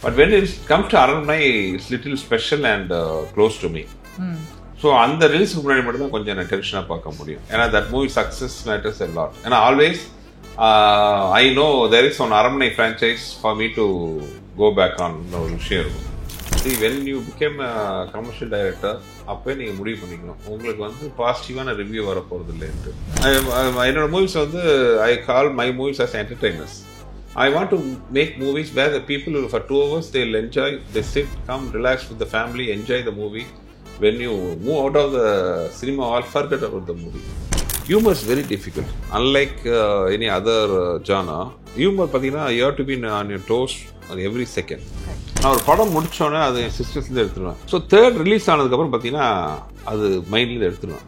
But when it comes to Aranmanai, it's little special and close to me. So அந்த ரிலீஸுக்கு முன்னாடி மட்டும் தான் கொஞ்சம் நான் டென்ஷனாக பார்க்க முடியும். ஏன்னா that movie success matters a lot. ஏன்னா always I know there is one Aranmanai franchise for me to go back on ஒரு விஷயம் இருக்கும். When you become commercial director அப்போயே நீங்கள் முடிவு பண்ணிக்கணும் உங்களுக்கு வந்து பாசிட்டிவான ரிவ்யூ வர போகிறது இல்லைன்ட்டு. என்னோட மூவிஸ் வந்து I call my movies as entertainers. I want to make movies where the people will, for 2 hours they'll enjoy, they sit, come, relax with the family, enjoy the movie. When you move out of the cinema hall, forget about the movie. Humor is very difficult. Unlike any other genre, humor பார்த்தீங்கன்னா you have to be on your toes every second. நான் ஒரு படம் முடிச்சோன்னே அது என் சிஸ்டர்ஸ்லேருந்து எடுத்துருவேன். So third release ஆனதுக்கப்புறம் பார்த்தீங்கன்னா அது மைண்ட்லேருந்து எடுத்துருவேன்.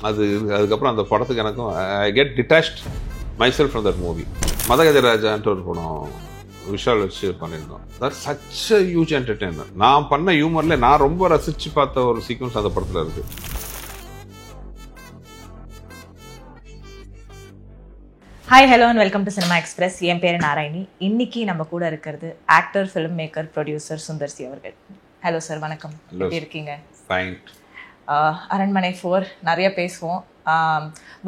அதுக்கப்புறம் அந்த படத்துக்கு எனக்கும் I get detached myself from that movie. மதகஜராஜான்ட்டு ஒரு படம் விஷால் வச்சு பண்ணியிருந்தோம். That such a huge entertainer. நான் பண்ண ஹியூமர்ல நான் ரொம்ப ரசிச்சு பார்த்த ஒரு சீக்வன்ஸ் அந்த படத்தில் இருக்கு. Hi hello and welcome to Cinema Express. என் பேர் நாராயணி. இன்னைக்கு நம்ம கூட இருக்கிறது actor, film maker, producer Sundar C அவர்கள். ஹலோ சார், வணக்கம். எப்படி இருக்கீங்க? ஃபைன். அரண்மனை 4 நிறைய பேசுவோம்.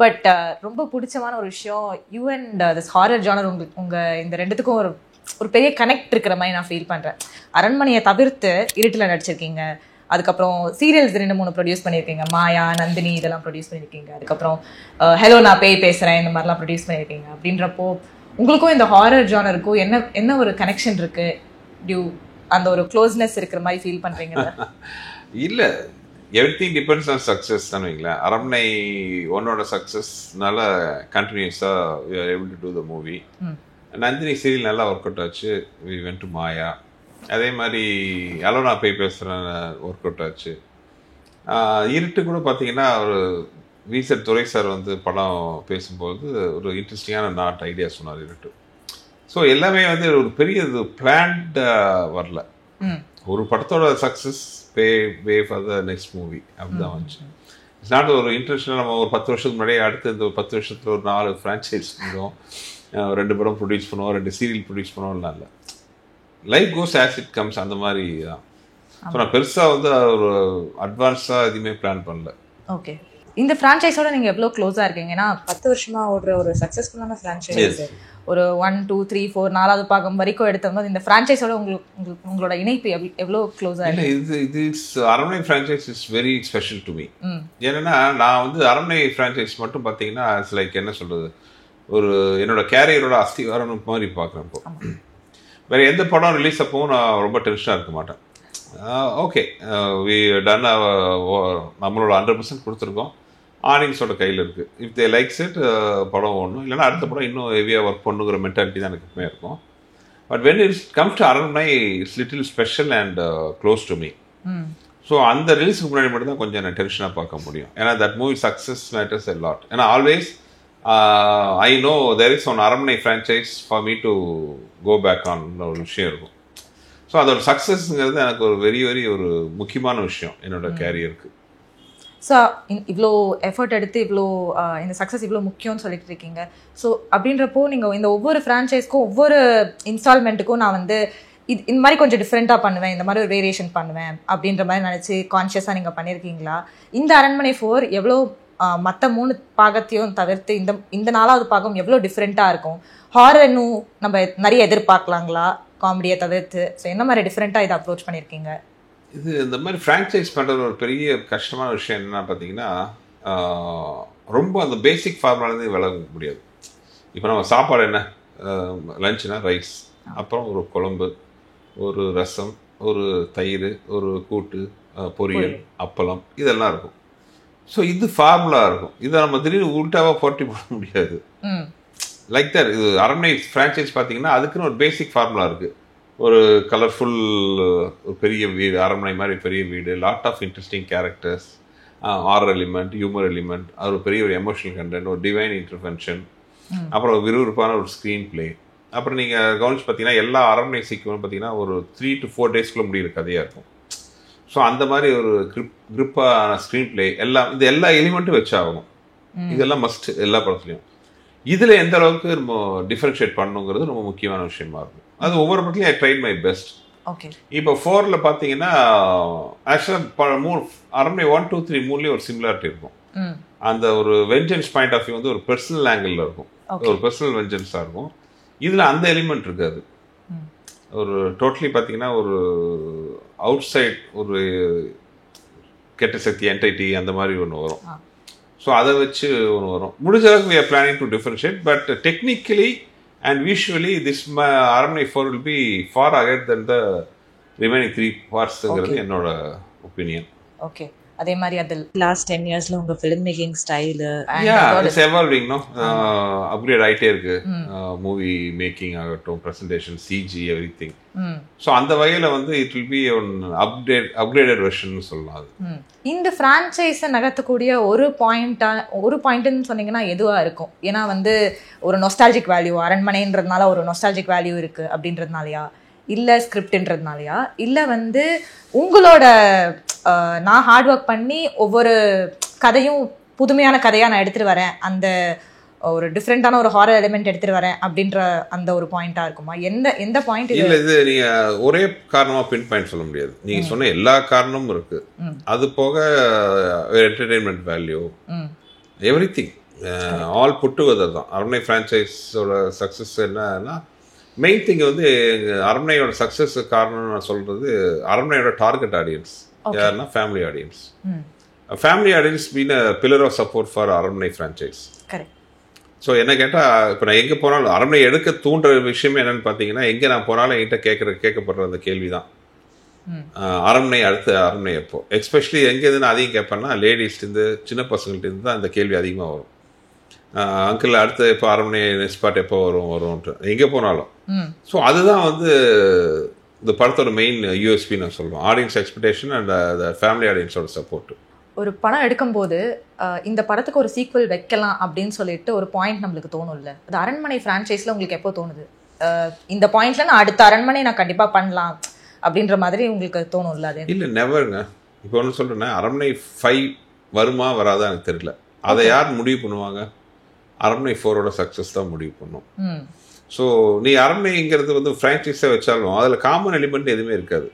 பட் ரொம்ப பிடிச்சமான ஒரு விஷயம், you and this horror genre உங்கள் இந்த ரெண்டுத்துக்கும் ஒரு பெரிய கனெக்ட் இருக்கிற மாதிரி நான் ஃபீல் பண்ணுறேன். அரண்மனையை தவிர்த்து இருட்டில் நடிச்சிருக்கீங்க, அதுக்கப்புறம் சீரியல்ஸ் 2-3 ப்ரொடியூஸ் பண்ணியிருக்கீங்க, மாயா, நந்தினி இதெல்லாம் ப்ரொடியூஸ் பண்ணியிருக்கீங்க, அதுக்கப்புறம் ஹலோ நான் பேய் பேசுகிறேன் இந்த மாதிரிலாம் ப்ரொடியூஸ் பண்ணியிருக்கீங்க. அப்படின்றப்போ உங்களுக்கும் இந்த ஹாரர் ஜானருக்கும் என்ன ஒரு கனெக்ஷன் இருக்குது? அந்த ஒரு க்ளோஸ்னஸ் இருக்கிற மாதிரி ஃபீல் பண்ணுறீங்க? இல்லை, எவ்ரிதிங் டிபெண்ட்ஸ் ஆன் சக்ஸஸ் தான் வைங்களேன். அரண்மனை 1ஓட சக்ஸஸ்னால கண்டினியூஸாக we are able to do the movie. Nandhini serial நல்லா ஒர்க் அவுட் ஆச்சு. We went to Maya. அதே மாதிரி அலோனா போய் பேசுகிறேன் ஒர்க் அவுட் ஆச்சு. இருட்டு கூட பார்த்தீங்கன்னா ஒரு விசட் துரை சார் வந்து படம் பேசும்போது ஒரு இன்ட்ரெஸ்டிங்கான நாட் ஐடியா சொன்னார் இருட்டு. ஸோ எல்லாமே வந்து ஒரு பெரிய இது பிளான்ட் வரல. ஒரு படத்தோட success way for the next movie அப்படிதான் வந்துச்சு. இட்ஸ் நாட் ஒரு இன்ட்ரெஸ்ட். நம்ம ஒரு 10 வருஷத்துக்கு முன்னாடியே அடுத்து இந்த 10 வருஷத்தில் ஒரு 4 ஃப்ரான்ச்சைஸ் பண்ணுவோம், 2 படம் ப்ரொடியூஸ் பண்ணுவோம், 2 சீரியல் ப்ரொடியூஸ் பண்ணுவோம்லாம் இல்லை. Life goes as it comes, அந்த மாதிரி தான். ஸோ நான் பெருசாக வந்து ஒரு அட்வான்ஸாக எதுவுமே பிளான் பண்ணல. ஓகே, இந்த ஃப்ரான்ச்சைஸோட நீங்கள் எவ்வளோ க்ளோஸாக இருக்கீங்க? ஏன்னா 10 வருஷமாக ஓடுற ஒரு சக்ஸஸ்ஃபுல்லான ஃப்ரான்ச்சைஸ், ஒரு 1, 2, 3, 4 4வது பாகம் வரைக்கும் எடுத்தபோது இந்த ஃப்ரான்ச்சைஸோட உங்களோட இணைப்பு எவ்வளோ க்ளோஸாக இருக்கு? இது அரண்மனை franchise is very special to me. ஏன்னா நான் வந்து அரண்மனை ஃப்ரான்ச்சைஸ் மட்டும் பார்த்தீங்கன்னா இட்ஸ் லைக் என்ன சொல்கிறது, ஒரு என்னோட கேரியரோட அஸ்திவாரம் மாதிரி பார்க்குறேன். இப்போ வேறு எந்த படம் ரிலீஸ் அப்பவும் நான் ரொம்ப டென்ஷனாக இருக்க மாட்டேன். ஓகே, வி டன் நம்மளோட 100% கொடுத்துருக்கோம், ஆடியன்ஸோட கையில் இருக்குது. இஃப் தே லைக்ஸ் இட் படம் ஒன்றும் இல்லைன்னா அடுத்த படம் இன்னும் ஹெவியாக ஒர்க் பண்ணுங்கிற மென்டாலிட்டி தான் எனக்கு எப்பவுமே இருக்கும். But when it's comes to Aranmanai it's little special and close to me. So அந்த ரிலீஸுக்கு முன்னாடி மட்டும் தான் கொஞ்சம் நான் டென்ஷனாக பார்க்க முடியும். ஏன்னா that movie success matters a lot. ஏன்னா always I know there is one Aranmanai franchise for me to go back on ஒரு விஷயம் இருக்கும். ஸோ அதோட சக்ஸஸ்ங்கிறது எனக்கு ஒரு வெரி ஒரு முக்கியமான விஷயம் என்னோட கேரியருக்கு. ஸோ இவ்வளோ எஃபர்ட் எடுத்து இவ்வளோ இந்த சக்ஸஸ் இவ்வளோ முக்கியம்னு சொல்லிட்டு இருக்கீங்க. ஸோ அப்படின்றப்போ நீங்கள் இந்த ஒவ்வொரு ஃப்ரான்ச்சைஸ்க்கும் ஒவ்வொரு இன்ஸ்டால்மெண்ட்டுக்கும் நான் வந்து இந்த மாதிரி கொஞ்சம் டிஃப்ரெண்ட்டாக பண்ணுவேன், இந்த மாதிரி ஒரு வேரியேஷன் பண்ணுவேன் அப்படின்ற மாதிரி நினச்சி கான்ஷியஸாக நீங்கள் பண்ணியிருக்கீங்களா? இந்த அரண்மனை 4 எவ்வளோ மற்ற 3 பாகத்தையும் தவிர்த்து இந்த 4வது பாகம் எவ்வளோ டிஃப்ரெண்ட்டாக இருக்கும்? ஹாரர் இன்னும் நம்ம நிறைய எதிர்பார்க்கலாங்களா காமெடியை தவிர்த்து? ஸோ என்ன மாதிரி டிஃப்ரெண்ட்டாக இதை அப்ரோச் பண்ணியிருக்கீங்க? இது இந்த மாதிரி ஃப்ரான்ச்சைஸ் பண்ணுறது ஒரு பெரிய கஷ்டமான விஷயம் என்னென்னா பார்த்தீங்கன்னா, ரொம்ப அந்த பேசிக் ஃபார்முலாலேருந்து விலக முடியாது. இப்போ நம்ம சாப்பாடு என்ன, லஞ்சுனா ரைஸ், அப்புறம் ஒரு குழம்பு, ஒரு ரசம், ஒரு தயிர், ஒரு கூட்டு, பொரியல், அப்பளம், இதெல்லாம் இருக்கும். ஸோ இது ஃபார்முலா இருக்கும். இதை நம்ம திடீர்னு உள்டாவாக போட்டி போட முடியாது. லைக் தட் இது அரண்மனை ஃப்ரான்ச்சைஸ் பார்த்தீங்கன்னா அதுக்குன்னு ஒரு பேசிக் ஃபார்முலா இருக்குது. ஒரு கலர்ஃபுல் ஒரு பெரிய வீடு, அரண்மனை மாதிரி பெரிய வீடு, lot of interesting characters, horror element, humour element, அது ஒரு பெரிய ஒரு எமோஷனல் கண்டென்ட், ஒரு டிவைன் இன்டர்வென்ஷன், அப்புறம் விறுவிறுப்பான ஒரு ஸ்க்ரீன் பிளே. அப்புறம் நீங்கள் கவனிச்சு பார்த்தீங்கன்னா எல்லா அரண்மனை சீக்கிரம் பார்த்தீங்கன்னா ஒரு 3 to 4 டேஸ்க்குள்ளே முடிகிற கதையாக இருக்கும். ஸோ அந்த மாதிரி ஒரு கிரிப்பான ஸ்க்ரீன் பிளே எல்லாம், இது எல்லா எலிமெண்ட்டும் வச்சாகணும். இதெல்லாம் மஸ்ட் எல்லா படத்துலையும். இதில் எந்த அளவுக்கு நம்ம டிஃப்ரென்ஷியேட் பண்ணணுங்கிறது ரொம்ப முக்கியமான விஷயமா இருக்கும். அது ஒவ்வொரு படத்துலையும் I tried my best. Okay. இப்போ 4ல் பார்த்தீங்கன்னா ஆக்சுவலாக அரண்மனை 1, 2, 3 மூணுலேயும் ஒரு சிமிலாரிட்டி இருக்கும். அந்த ஒரு வெஞ்சன்ஸ் பாயிண்ட் ஆஃப் வியூ வந்து ஒரு பர்சனல் ஆங்கிளில் இருக்கும், ஒரு பர்சனல் வெஞ்சன்ஸாக இருக்கும். இதில் அந்த எலிமெண்ட் இருக்காது. ஒரு டோட்டலி பார்த்தீங்கன்னா ஒரு அவுட் சைட் ஒரு கெட்ட சக்தி என்டைட்டி அந்த மாதிரி ஒன்று வரும். ஸோ அதை வச்சு ஒன்று வரும். முடிஞ்ச அளவுக்கு we are planning to differentiate, but technically and visually this அரண்மனை 4 will be far ahead than the remaining 3 parts-ங்கிறது என்னோட ஒப்பீனியன். ஓகே. அதே மாதிரி அது லாஸ்ட் 10 இயர்ஸ்ல உங்க film making style it's evolving, no upgrade ஆகிட்டே இருக்கு. மூவி மேக்கிங் ஆகட்டும், பிரசன்டேஷன், சிஜி, எவ்ரிதிங். ஸோ அந்த வகையில் வந்து it will be one upgraded version சொல்லலாம். அது இந்த ஃப்ரான்ச்சைஸை நகர்த்தக்கூடிய ஒரு பாயிண்ட்னு சொன்னீங்கன்னா எதுவா இருக்கும்? ஏன்னா வந்து ஒரு நொஸ்டாலஜிக் வேல்யூ, அரண்மனைன்றதுனால ஒரு நொஸ்டாலஜிக் வேல்யூ இருக்கு அப்படின்றதுனாலயா, இல்லை ஸ்கிரிப்ட்ன்றதுனாலயா, இல்லை வந்து உங்களோட நான் ஹார்ட் ஒர்க் பண்ணி ஒவ்வொரு கதையும் புதுமையான கதையாக நான் எடுத்துகிட்டு வரேன், அந்த ஒரு டிஃப்ரெண்ட்டான ஒரு ஹாரர் எலிமெண்ட் எடுத்துகிட்டு வரேன் அப்படின்ற அந்த ஒரு பாயிண்ட்டாக இருக்குமா? எந்த பாயிண்ட்? இல்லை, இது நீங்கள் ஒரே காரணமாக பின் பாயிண்ட் சொல்ல முடியாது. நீங்கள் சொன்ன எல்லா காரணமும் இருக்குது. அது போக entertainment value, everything all put together தான் அரண்மனை ஃப்ரான்ச்சைஸோட சக்ஸஸ். என்னன்னா மெயின் திங் வந்து அரண்மனையோட சக்ஸஸ் காரணம் நான் சொல்கிறது அரண்மனையோட டார்கெட் ஆடியன்ஸ் யாருன்னா family audience. Family audience been a pillar of support for Aranmanai franchise. So என்ன கேட்டால் இப்போ நான் எங்கே போனாலும் அரண்மனை எடுக்க தூண்டுற விஷயமே என்னென்னு பார்த்தீங்கன்னா, எங்கே நான் போனாலும் என்கிட்ட கேட்கப்படுற அந்த கேள்வி தான், அரண்மனை அடுத்த அரண்மனை எப்போ. எஸ்பெஷலி எங்கே இதுன்னு அதிகம் கேட்பேன்னா லேடிஸ்லேருந்து சின்ன பசங்கள்டேருந்து தான் அந்த கேள்வி அதிகமாக வரும். அங்கிள் அடுத்து எப்போ அரண்மனை ஸ்பாட் எப்போ வரும்ன்ட்டு எங்கே போனாலும். ஸோ அதுதான் வந்து இந்த படத்தோட மெயின் யூஎஸ்பி நான் சொல்லுவேன், ஆடியன்ஸ் எக்ஸ்பெக்டேஷன் அண்ட் ஃபேமிலி ஆடியன்ஸோட சப்போர்ட். ஒரு படம் எடுக்கும்போது இந்த படத்துக்கு ஒரு சீக்வல் வைக்கலாம் அப்படின்னு சொல்லிட்டு ஒரு பாயிண்ட் நம்மளுக்கு தோணும்ல, அது அரண்மனை ஃப்ரான்ச்சைஸில் உங்களுக்கு எப்போ தோணுது இந்த பாயிண்ட்ல நான் அடுத்த அரண்மனை நான் கண்டிப்பாக பண்ணலாம் அப்படின்ற மாதிரி உங்களுக்கு தோணும்ல? அது இல்லை, நெவருங்க. இப்போ ஒன்று சொல்கிறேன்னா அரண்மனை 5 வருமா வராதா எனக்கு தெரியல. அதை யார் முடிவு பண்ணுவாங்க? அரண்மனை 4ஓட சக்ஸஸ் தான் முடிவு பண்ணும். ஸோ நீ அரண்மனைங்கிறது வந்து ஃப்ரான்ச்சைஸை வச்சாலும் அதில் காமன் எலிமெண்ட் எதுவுமே இருக்காது.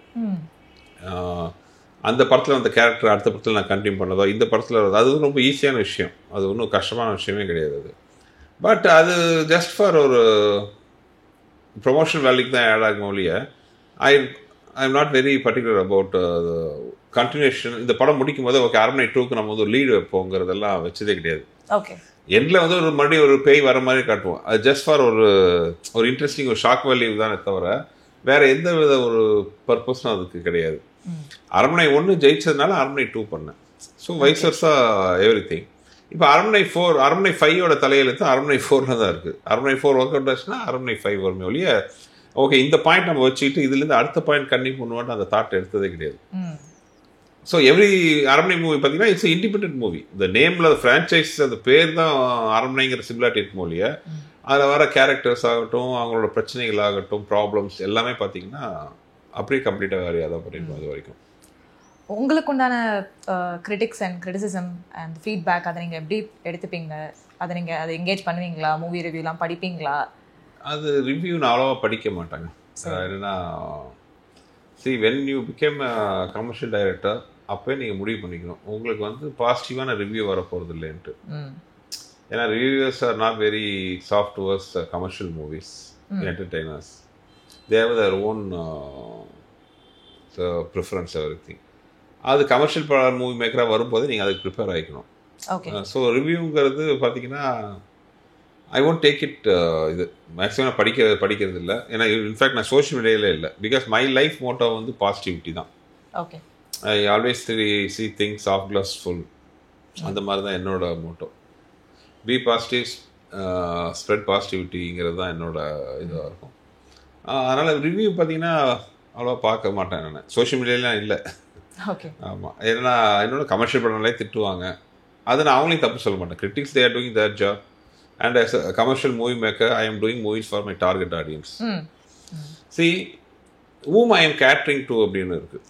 அந்த படத்தில் அந்த கேரக்டர் அடுத்த படத்தில் நான் கண்டினியூ பண்ணதோ, இந்த படத்தில் அது ரொம்ப ஈஸியான விஷயம், அது ஒன்றும் கஷ்டமான விஷயமே கிடையாது. அது பட் அது ஜஸ்ட் ஃபார் ஒரு ப்ரொமோஷன் வேல்யூக்கு தான் ஆட் ஆகும் ஒழிய I am not very particular about continuation. இந்த படம் முடிக்கும் போது ஓகே அரண்மனை 2க்கு நம்ம வந்து ஒரு லீடு வைப்போங்கிறதெல்லாம் வச்சதே கிடையாது. ஓகே, எண்டில் வந்து ஒரு மறுபடியும் ஒரு பேய் வர மாதிரி காட்டுவோம். அது ஜஸ்ட் ஃபார் ஒரு இன்ட்ரெஸ்டிங் ஒரு ஷாக் வேல்யூ தானே தவிர வேற எந்த வித ஒரு பர்பஸும் அதுக்கு கிடையாது. அரண்மனை 1 ஜெயிச்சதுனால அரண்மனை 2 பண்ணேன். So wise வர்ஸா everything. இப்போ அரண்மனை 5ஓட தலையெழுத்து அரண்மனை 4ல தான் இருக்குது. அரண்மனை 4 ஒர்க் அவுட் ஆச்சுன்னா அரண்மனை 5 வருமே ஒழிய ஓகே இந்த பாயிண்ட் நம்ம வச்சுக்கிட்டு இதுலேருந்து அடுத்த பாயிண்ட் கண்டினியூ பண்ணுவோன்னு அந்த தாட் எடுத்ததே கிடையாது. ஸோ எவ்ரி அரண்மனை மூவி பார்த்தீங்கன்னா இட்ஸ் இண்டிபெண்டன்ட் மூவி. இந்த நேமில் ஃப்ரான்ச்சைஸ் அந்த பேர் தான் அரண்மனைங்கிற சிமிலாரிட்டி இருக்கும் ஒழிய அதில் வர கேரக்டர்ஸ் ஆகட்டும், அவங்களோட பிரச்சனைகள் ஆகட்டும், ப்ராப்ளம்ஸ் எல்லாமே பார்த்தீங்கன்னா அப்படியே கம்ப்ளீட்டாக வேறையாக தான் பண்ணிருக்கோம். அது வரைக்கும் உங்களுக்கு உண்டான critics and criticism and feedback அதை நீங்கள் எப்படி எடுத்துப்பீங்க? அதை என்கேஜ் பண்ணுவீங்களா? மூவி ரிவ்யூலாம் படிப்பீங்களா? அது ரிவ்யூ நான் அவ்வளோவா படிக்க மாட்டாங்க. என்னன்னா when you become commercial director அப்போயே நீங்கள் முடிவு பண்ணிக்கணும் உங்களுக்கு வந்து பாசிட்டிவான ரிவ்யூ வரப்போகிறது இல்லைன்ட்டு. ஏன்னா reviewers are not very soft towards commercial movies, entertainers. they have their own preference everything. அது கமர்ஷியல் மூவி மேக்கராக வரும்போது நீங்கள் அதுக்கு ப்ரிப்பேர் ஆகிக்கணும். ஸோ ரிவ்யூங்கிறது பார்த்தீங்கன்னா ஐ ஒன்ட் டேக் இட் இது மேக்ஸிமம் நான் படிக்கிறது இல்லை. ஏன்னா இன்ஃபேக்ட் நான் சோஷியல் மீடியாவில் இல்லை. பிகாஸ் மை லைஃப் மோட்டோ வந்து பாசிட்டிவிட்டி தான். Okay, I always see things of glass full. அந்த மாதிரி தான் என்னோட மோட்டோ. பி பாசிட்டிவ், ஸ்ப்ரெட் பாசிட்டிவிட்டிங்கிறது தான் என்னோட இதாக இருக்கும். அதனால் ரிவ்யூ பார்த்தீங்கன்னா அவ்வளோவா பார்க்க மாட்டேன் நான். சோஷியல் மீடியாலாம் இல்லை. ஓகே, ஆமாம். ஏன்னா என்னோட கமர்ஷியல் படங்களே திட்டுவாங்க. அது நான் அவங்களையும் தப்பு சொல்ல மாட்டேன். Critics they are doing there job and as a commercial movie maker I am doing movies for my target audience. whom I am catering to அப்படின்னு இருக்குது.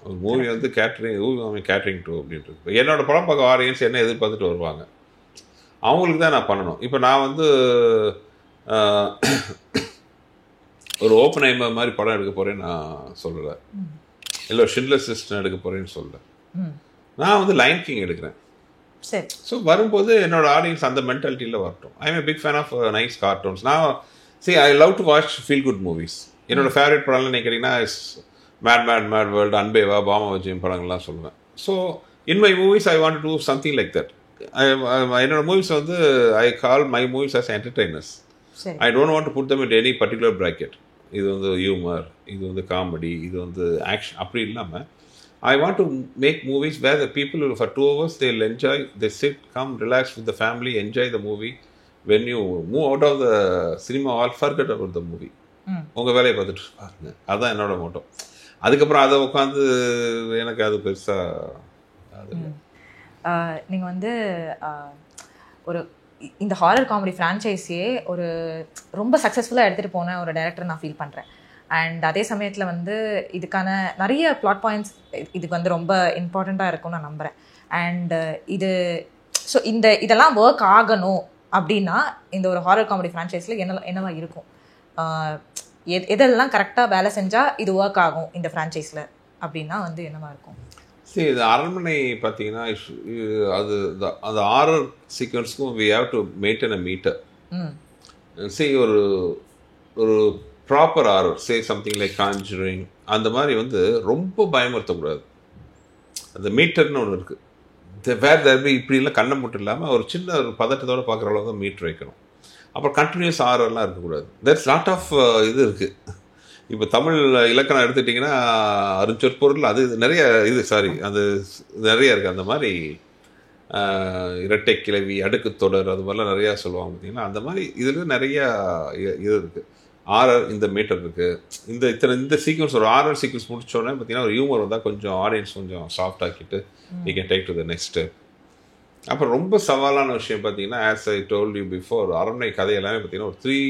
ஒரு மூவி வந்து whom I am catering to அப்படின்னு இருக்குது. என்னோட படம் பார்க்க audience என்ன எதிர்பார்த்துட்டு வருவாங்க, அவங்களுக்கு தான் நான் பண்ணணும். இப்போ நான் வந்து ஒரு ஓப்பன் ஐமர் மாதிரி படம் எடுக்க போகிறேன்னு நான் சொல்லலை, இல்லை ஷிண்ட்லர்ஸ் லிஸ்ட் எடுக்க போகிறேன்னு சொல்லலை. நான் வந்து லைன் கிங் எடுக்கிறேன். சரி. ஸோ வரும்போது என்னோட ஆடியன்ஸ் அந்த மென்டாலிட்டியில் வரட்டும். ஐ am a big fan of nice cartoons. நான் ஐ love to watch feel good movies. என்னோட ஃபேவரட் படம்லாம் நீங்கள் கேட்டிங்கன்னா மேட் வேர்ல்டு, அன்பேவா, பாமா விஜயம் படங்கள்லாம் சொல்லுவேன். So in my movies I want to do something like that. என்னோட மூவிஸ் வந்து I call my movies as entertainers. I don't want to put them in any particular bracket. இது வந்து humour, இது வந்து comedy, இது வந்து ஆக்ஷன், அப்படி இல்லாமல் I want to make movies where the people will, for 2 hours they'll enjoy, they sit, come, relax with the family, enjoy the movie. When you move out of the cinema hall, forget about the movie. உங்கள் வேலையை பார்த்துட்டு பாருங்க. அதுதான் என்னோட Moto. அதுக்கப்புறம் அதை உட்காந்து எனக்கு அது பெருசாக அது. நீங்கள் வந்து ஒரு இந்த ஹாரர் காமெடி ஃப்ரான்ச்சைஸியே ஒரு ரொம்ப சக்ஸஸ்ஃபுல்லாக எடுத்துகிட்டு போன ஒரு டைரக்டர் நான் ஃபீல் பண்ணுறேன். அண்ட் அதே சமயத்தில் வந்து இதுக்கான நிறைய பிளாட் பாயிண்ட்ஸ் இதுக்கு வந்து ரொம்ப இம்பார்ட்டண்ட்டாக இருக்கும்னு நான் நம்புகிறேன். அண்ட் ஸோ இதெல்லாம் ஒர்க் ஆகணும் அப்படின்னா இந்த ஒரு ஹாரர் காமெடி ஃப்ரான்ச்சைஸில் என்னவா இருக்கும், எதெல்லாம் கரெக்டாக வேலை செஞ்சால் இது ஒர்க் ஆகும் இந்த ஃப்ரான்ச்சைஸில் அப்படின்னா வந்து என்னவா இருக்கும்? சரி, இது அரண்மனை பார்த்தீங்கன்னா அது அந்த ஹாரர் சீக்வன்ஸ்க்கும் we have to maintain a meter. சரி, ஒரு proper horror, say something like Conjuring, அந்த மாதிரி வந்து ரொம்ப பயமுறுத்தக்கூடாது. அந்த மீட்டர்னு ஒன்று இருக்குது. வேறு இப்படிலாம் கண்ணை மட்டும் இல்லாமல் ஒரு சின்ன ஒரு பதட்டத்தோடு பார்க்குற அளவுக்கு தான் மீட்டர் வைக்கணும். அப்புறம் கண்டினியூஸ் ஹாரர்லாம் இருக்கக்கூடாது. தேர்ஸ் லாட் ஆஃப் இது இருக்குது. இப்போ தமிழ் இலக்கணம் எடுத்துட்டிங்கன்னா அருஞ்சொற்பொருள் அது நிறைய அது நிறைய இருக்குது. அந்த மாதிரி இரட்டை கிளவி, அடுக்கு தொடர், அது மாதிரிலாம் நிறையா சொல்லுவாங்க பார்த்தீங்கன்னா. அந்த மாதிரி இதில் நிறையா இது இருக்குது. ஆர்ஆர் இந்த மீட்டர் இருக்குது. இந்த சீக்வன்ஸ் ஒரு ஆர்ஆர் சீக்வன்ஸ் முடிச்சோடனே பார்த்தீங்கன்னா ஒரு ஹியூமர் வந்தால் கொஞ்சம் ஆடியன்ஸ் கொஞ்சம் சாஃப்ட் ஆக்கிட்டு we can take to the next. அப்புறம் ரொம்ப சவாலான விஷயம் பார்த்தீங்கன்னா, as I told you before, Aranmanai கதை எல்லாமே பார்த்தீங்கன்னா ஒரு 3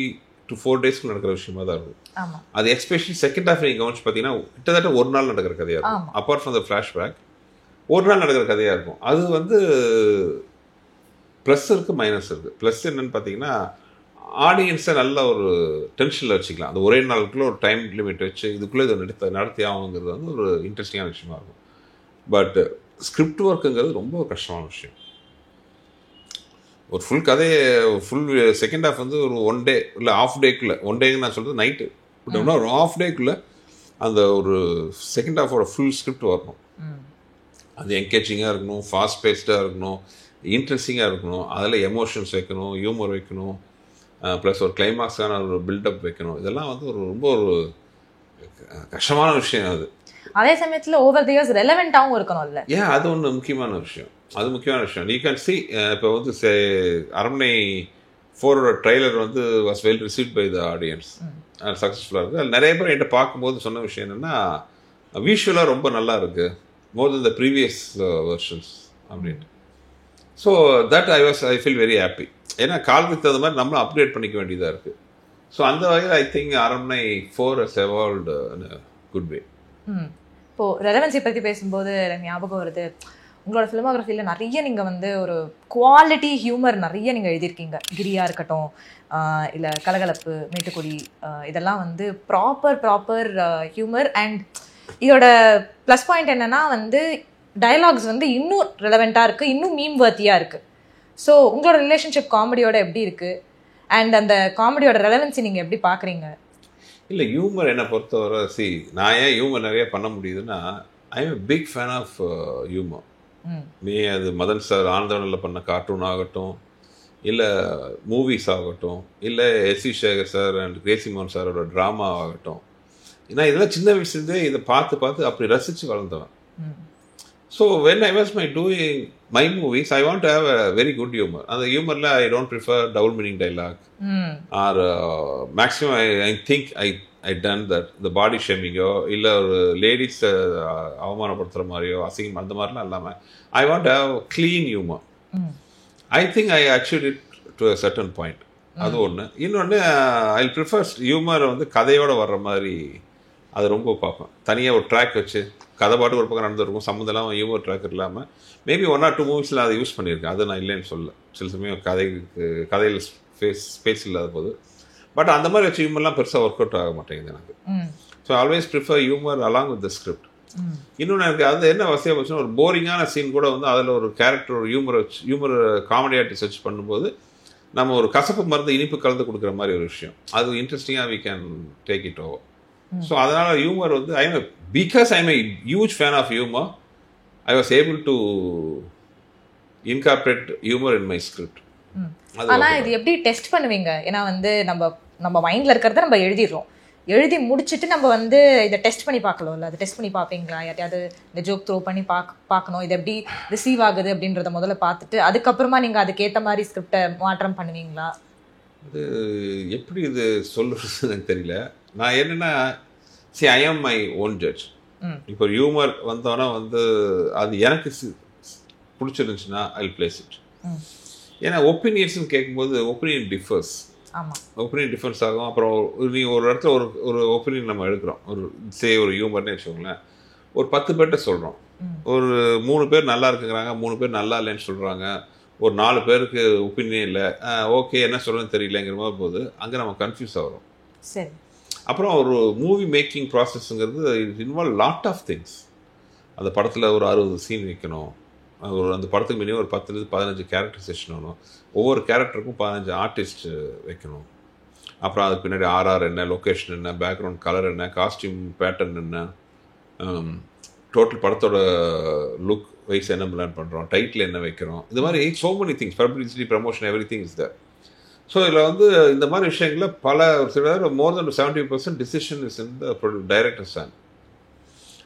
to 4 டேஸ்க்கு நடக்கிற விஷயமா தான் இருக்கும். அது எஸ்பெஷலி செகண்ட் ஹாஃப் நீங்கள் கவனிச்சு பார்த்தீங்கன்னா கிட்டத்தட்ட ஒரு நாள் நடக்கிற கதையாக இருக்கும். அப்பார்ட் ஃப்ரம் த ஃப்ளாஷ்பேக் ஒரு நாள் நடக்கிற கதையாக இருக்கும். அது வந்து ப்ளஸ் இருக்குது, மைனஸ் இருக்குது. ப்ளஸ் என்னன்னு பார்த்தீங்கன்னா, ஆடியன்ஸை நல்ல ஒரு டென்ஷனில் வச்சுக்கலாம். அது ஒரே நாளுக்குள்ளே ஒரு டைம் லிமிட் வச்சு இதுக்குள்ளே இதை நடத்தி ஆகுங்கிறது வந்து ஒரு இன்ட்ரெஸ்டிங்கான விஷயமா இருக்கும். பட் ஸ்கிரிப்ட் ஒர்க்குங்கிறது ரொம்ப கஷ்டமான விஷயம். ஒரு ஃபுல் கதையை ஃபுல் செகண்ட் ஹாஃப் வந்து ஒரு 1 day இல்லை ஆஃப் டேக்குள்ளே, 1 டேன்னு நான் சொல்கிறது நைட்டு விட்டோம்னா ஒரு ஆஃப் டேக்குள்ளே அந்த ஒரு செகண்ட் ஹாஃபோட ஃபுல் ஸ்கிரிப்ட் வரணும். அது என்கேஜிங்காக இருக்கணும், ஃபாஸ்ட் பேஸ்டாக இருக்கணும், இன்ட்ரெஸ்டிங்காக இருக்கணும், அதில் எமோஷன்ஸ் வைக்கணும், ஹியூமர் வைக்கணும், ப்ளஸ் ஒரு கிளைமாக்ஸான ஒரு பில்டப் வைக்கணும். இதெல்லாம் வந்து ரொம்ப ஒரு கஷ்டமான விஷயம். அதே சமயத்தில் ஓவர் தி இயர்ஸ் ரெலவெண்ட்டாகவும் இருக்கணும்ல. ஏன், அது ஒன்று முக்கியமான விஷயம். You can see. இப்போ வந்து அரண்மனை 4 ட்ரெய்லர் வந்து was well received by the audience, சக்ஸஸ்ஃபுல்லாக இருக்குது. அதில் நிறைய பேர் என்கிட்ட பார்க்கும்போது சொன்ன விஷயம் என்னென்னா, விஷுவலாக ரொம்ப நல்லா இருக்குது, மோர் தென் த ப்ரீவியஸ் வெர்ஷன்ஸ் அப்படின்ட்டு. So that I feel very happy. ஏன்னா காலத்துக்கு தகுந்த மாதிரி நம்மளும் அப்டேட் பண்ணிக்க வேண்டியதாக இருக்குது. ஸோ அந்த வகையில் ஐ திங்க் அரண்மனை 4 has evolved in a good way. இப்போது ரெலவன்ஸை பற்றி பேசும்போது எனக்கு ஞாபகம் வருது, உங்களோட ஃபிலிமோகிராஃபியில் நிறைய நீங்கள் வந்து ஒரு குவாலிட்டி ஹியூமர் நிறைய நீங்கள் எழுதியிருக்கீங்க. கிரியாக இருக்கட்டும், இல்லை கலகலப்பு, மேட்டுக்குடி, இதெல்லாம் வந்து ப்ராப்பர் ஹியூமர். அண்ட் இதோட ப்ளஸ் பாயிண்ட் என்னென்னா வந்து டயலாக்ஸ் வந்து இன்னும் ரெலவெண்ட்டாக இருக்குது, இன்னும் மீம் வர்த்தியாக இருக்குது. ஸோ உங்களோட ரிலேஷன்ஷிப் காமெடியோட எப்படி இருக்குது, அண்ட் அந்த காமெடியோட ரெலவென்சி நீங்கள் எப்படி பார்க்குறீங்க? இல்லை, ஹியூமர் என்னை பொறுத்தவரை நான் ஏன் ஹியூமர் நிறைய பண்ண முடியுதுன்னா, I am a big fan of humour. அது மதன் சார் ஆனந்தவனில் பண்ண கார்ட்டூன் ஆகட்டும், இல்லை மூவிஸ் ஆகட்டும், இல்லை SV. Sekar sir and Crazy மோகன் சாரோட ட்ராமா ஆகட்டும். ஏன்னா இதெல்லாம் சின்ன வயசுலேருந்தே இதை பார்த்து அப்படி ரசித்து வளர்ந்தவன். So when I was doing my movies, I want to have a very good humor. அந்த ஹியூமரில் I don't prefer double meaning dialogue or maximum I think I done that the body shamingோ இல்லை ஒரு லேடிஸ் அவமானப்படுத்துகிற மாதிரியோ அசிங்கம் அந்த மாதிரிலாம் இல்லாமல் I want to have clean humor. I think I achieved it to a certain point. அது ஒன்று. இன்னொன்று, I prefer ஹியூமரை வந்து கதையோடு வர்ற மாதிரி அது ரொம்ப பார்ப்பேன். தனியாக ஒரு ட்ராக் வச்சு கதை பாட்டு ஒரு பக்கம் நடந்துருக்கும், சம்மந்தெல்லாம் ஹியூமர் ட்ராக் இல்லாமல் மேபி 1 or 2 மூவிஸில் அதை யூஸ் பண்ணியிருக்கேன். அது நான் இல்லைன்னு சொல்ல, சில சமயம் கதையில் ஸ்பேஸ் இல்லாத போது. பட் அந்த மாதிரி வச்சு ஹியூமர்லாம் பெருசாக ஒர்க் அவுட் ஆக மாட்டேங்குது எனக்கு. So always prefer humour along with the script. இன்னொன்று எனக்கு அது என்ன வசதியாக போச்சுன்னா, ஒரு போரிங்கான சீன் கூட வந்து அதில் ஒரு கேரக்டர் ஒரு ஹியூமர் காமெடி ஆர்டிஸ்ட் வச்சு பண்ணும்போது நம்ம ஒரு கசப்பு மருந்து இனிப்பு கலந்து கொடுக்குற மாதிரி ஒரு விஷயம், அது இன்ட்ரெஸ்டிங்காக we can take it over. So அதனால் ஹியூமர் வந்து because I am a huge fan of humour, I was able to incorporate humour in my script. ஆனா இது எப்படி டெஸ்ட் பண்ணுவீங்க? ஏன்னா வந்து நம்ம மைண்ட்ல இருக்கிறத நம்ம எழுதிடுறோம், எழுதி முடிச்சுட்டு நம்ம வந்து இதை டெஸ்ட் பண்ணி பார்க்கலாம்ல, அதை டெஸ்ட் பண்ணி பார்ப்பீங்களா? யார்ட்டையாவது இந்த ஜோக் த்ரோ பண்ணி பார்க்கணும், இது எப்படி ரிசீவ் ஆகுது அப்படின்றத முதல்ல பார்த்துட்டு அதுக்கப்புறமா நீங்கள் அதுக்கேற்ற மாதிரி ஸ்கிரிப்டை மாற்றம் பண்ணுவீங்களா? அது எப்படி இது சொல்லுறது எனக்கு தெரியல. நான் என்னென்னா ஐ ஆம் மை ஓன் ஜட்ஜ். இப்போ ஹியூமர் வந்தோன்னா வந்து அது எனக்கு பிடிச்சிருந்துச்சுன்னா ஐ பிளேஸ் இட். ஏன்னா ஒப்பீனியன்ஸ்னு கேட்கும்போது ஒப்பீனியன் டிஃபர்ஸ், ஒப்பீனியன் டிஃபரன்ஸ் ஆகும். அப்புறம் நீங்கள் ஒரு இடத்துல ஒரு ஒப்பீனியன் நம்ம எடுக்கிறோம், ஒரு ஹியூமர்னே வச்சுக்கோங்களேன், ஒரு 10 பேர்கிட்ட சொல்கிறோம், ஒரு 3 பேர் நல்லா இருக்குங்கிறாங்க, 3 பேர் நல்லா இல்லைன்னு சொல்கிறாங்க, ஒரு 4 பேருக்கு ஒப்பீனியன் இல்லை, ஓகே என்ன சொல்கிறேன்னு தெரியலங்கிற மாதிரி போது அங்கே நம்ம கன்ஃபியூஸ் ஆகிறோம். சரி. அப்புறம் ஒரு மூவி மேக்கிங் ப்ராசஸ்ங்கிறது it involve lot of things. அந்த படத்தில் ஒரு 60 சீன் வைக்கணும், அந்த படத்துக்கு மினிமம் ஒரு 10-15 கேரக்டரைசேஷன் வேணும், ஒவ்வொரு கேரக்டருக்கும் 15 ஆர்டிஸ்ட் வைக்கணும், அப்புறம் அதுக்கு பின்னாடி ஆர்ஆர் என்ன, லொக்கேஷன் என்ன, பேக்ரவுண்ட் கலர் என்ன, காஸ்டியூம் பேட்டர்ன் என்ன, டோட்டல் படத்தோட லுக் வைஸ் என்ன பிளான் பண்ணுறோம், டைட்டில் என்ன வைக்கிறோம், இது மாதிரி so many things, publicity, promotion, everything is there. So இதில் வந்து இந்த மாதிரி விஷயங்களில் பல சில more than 70% decision is in the director's hand.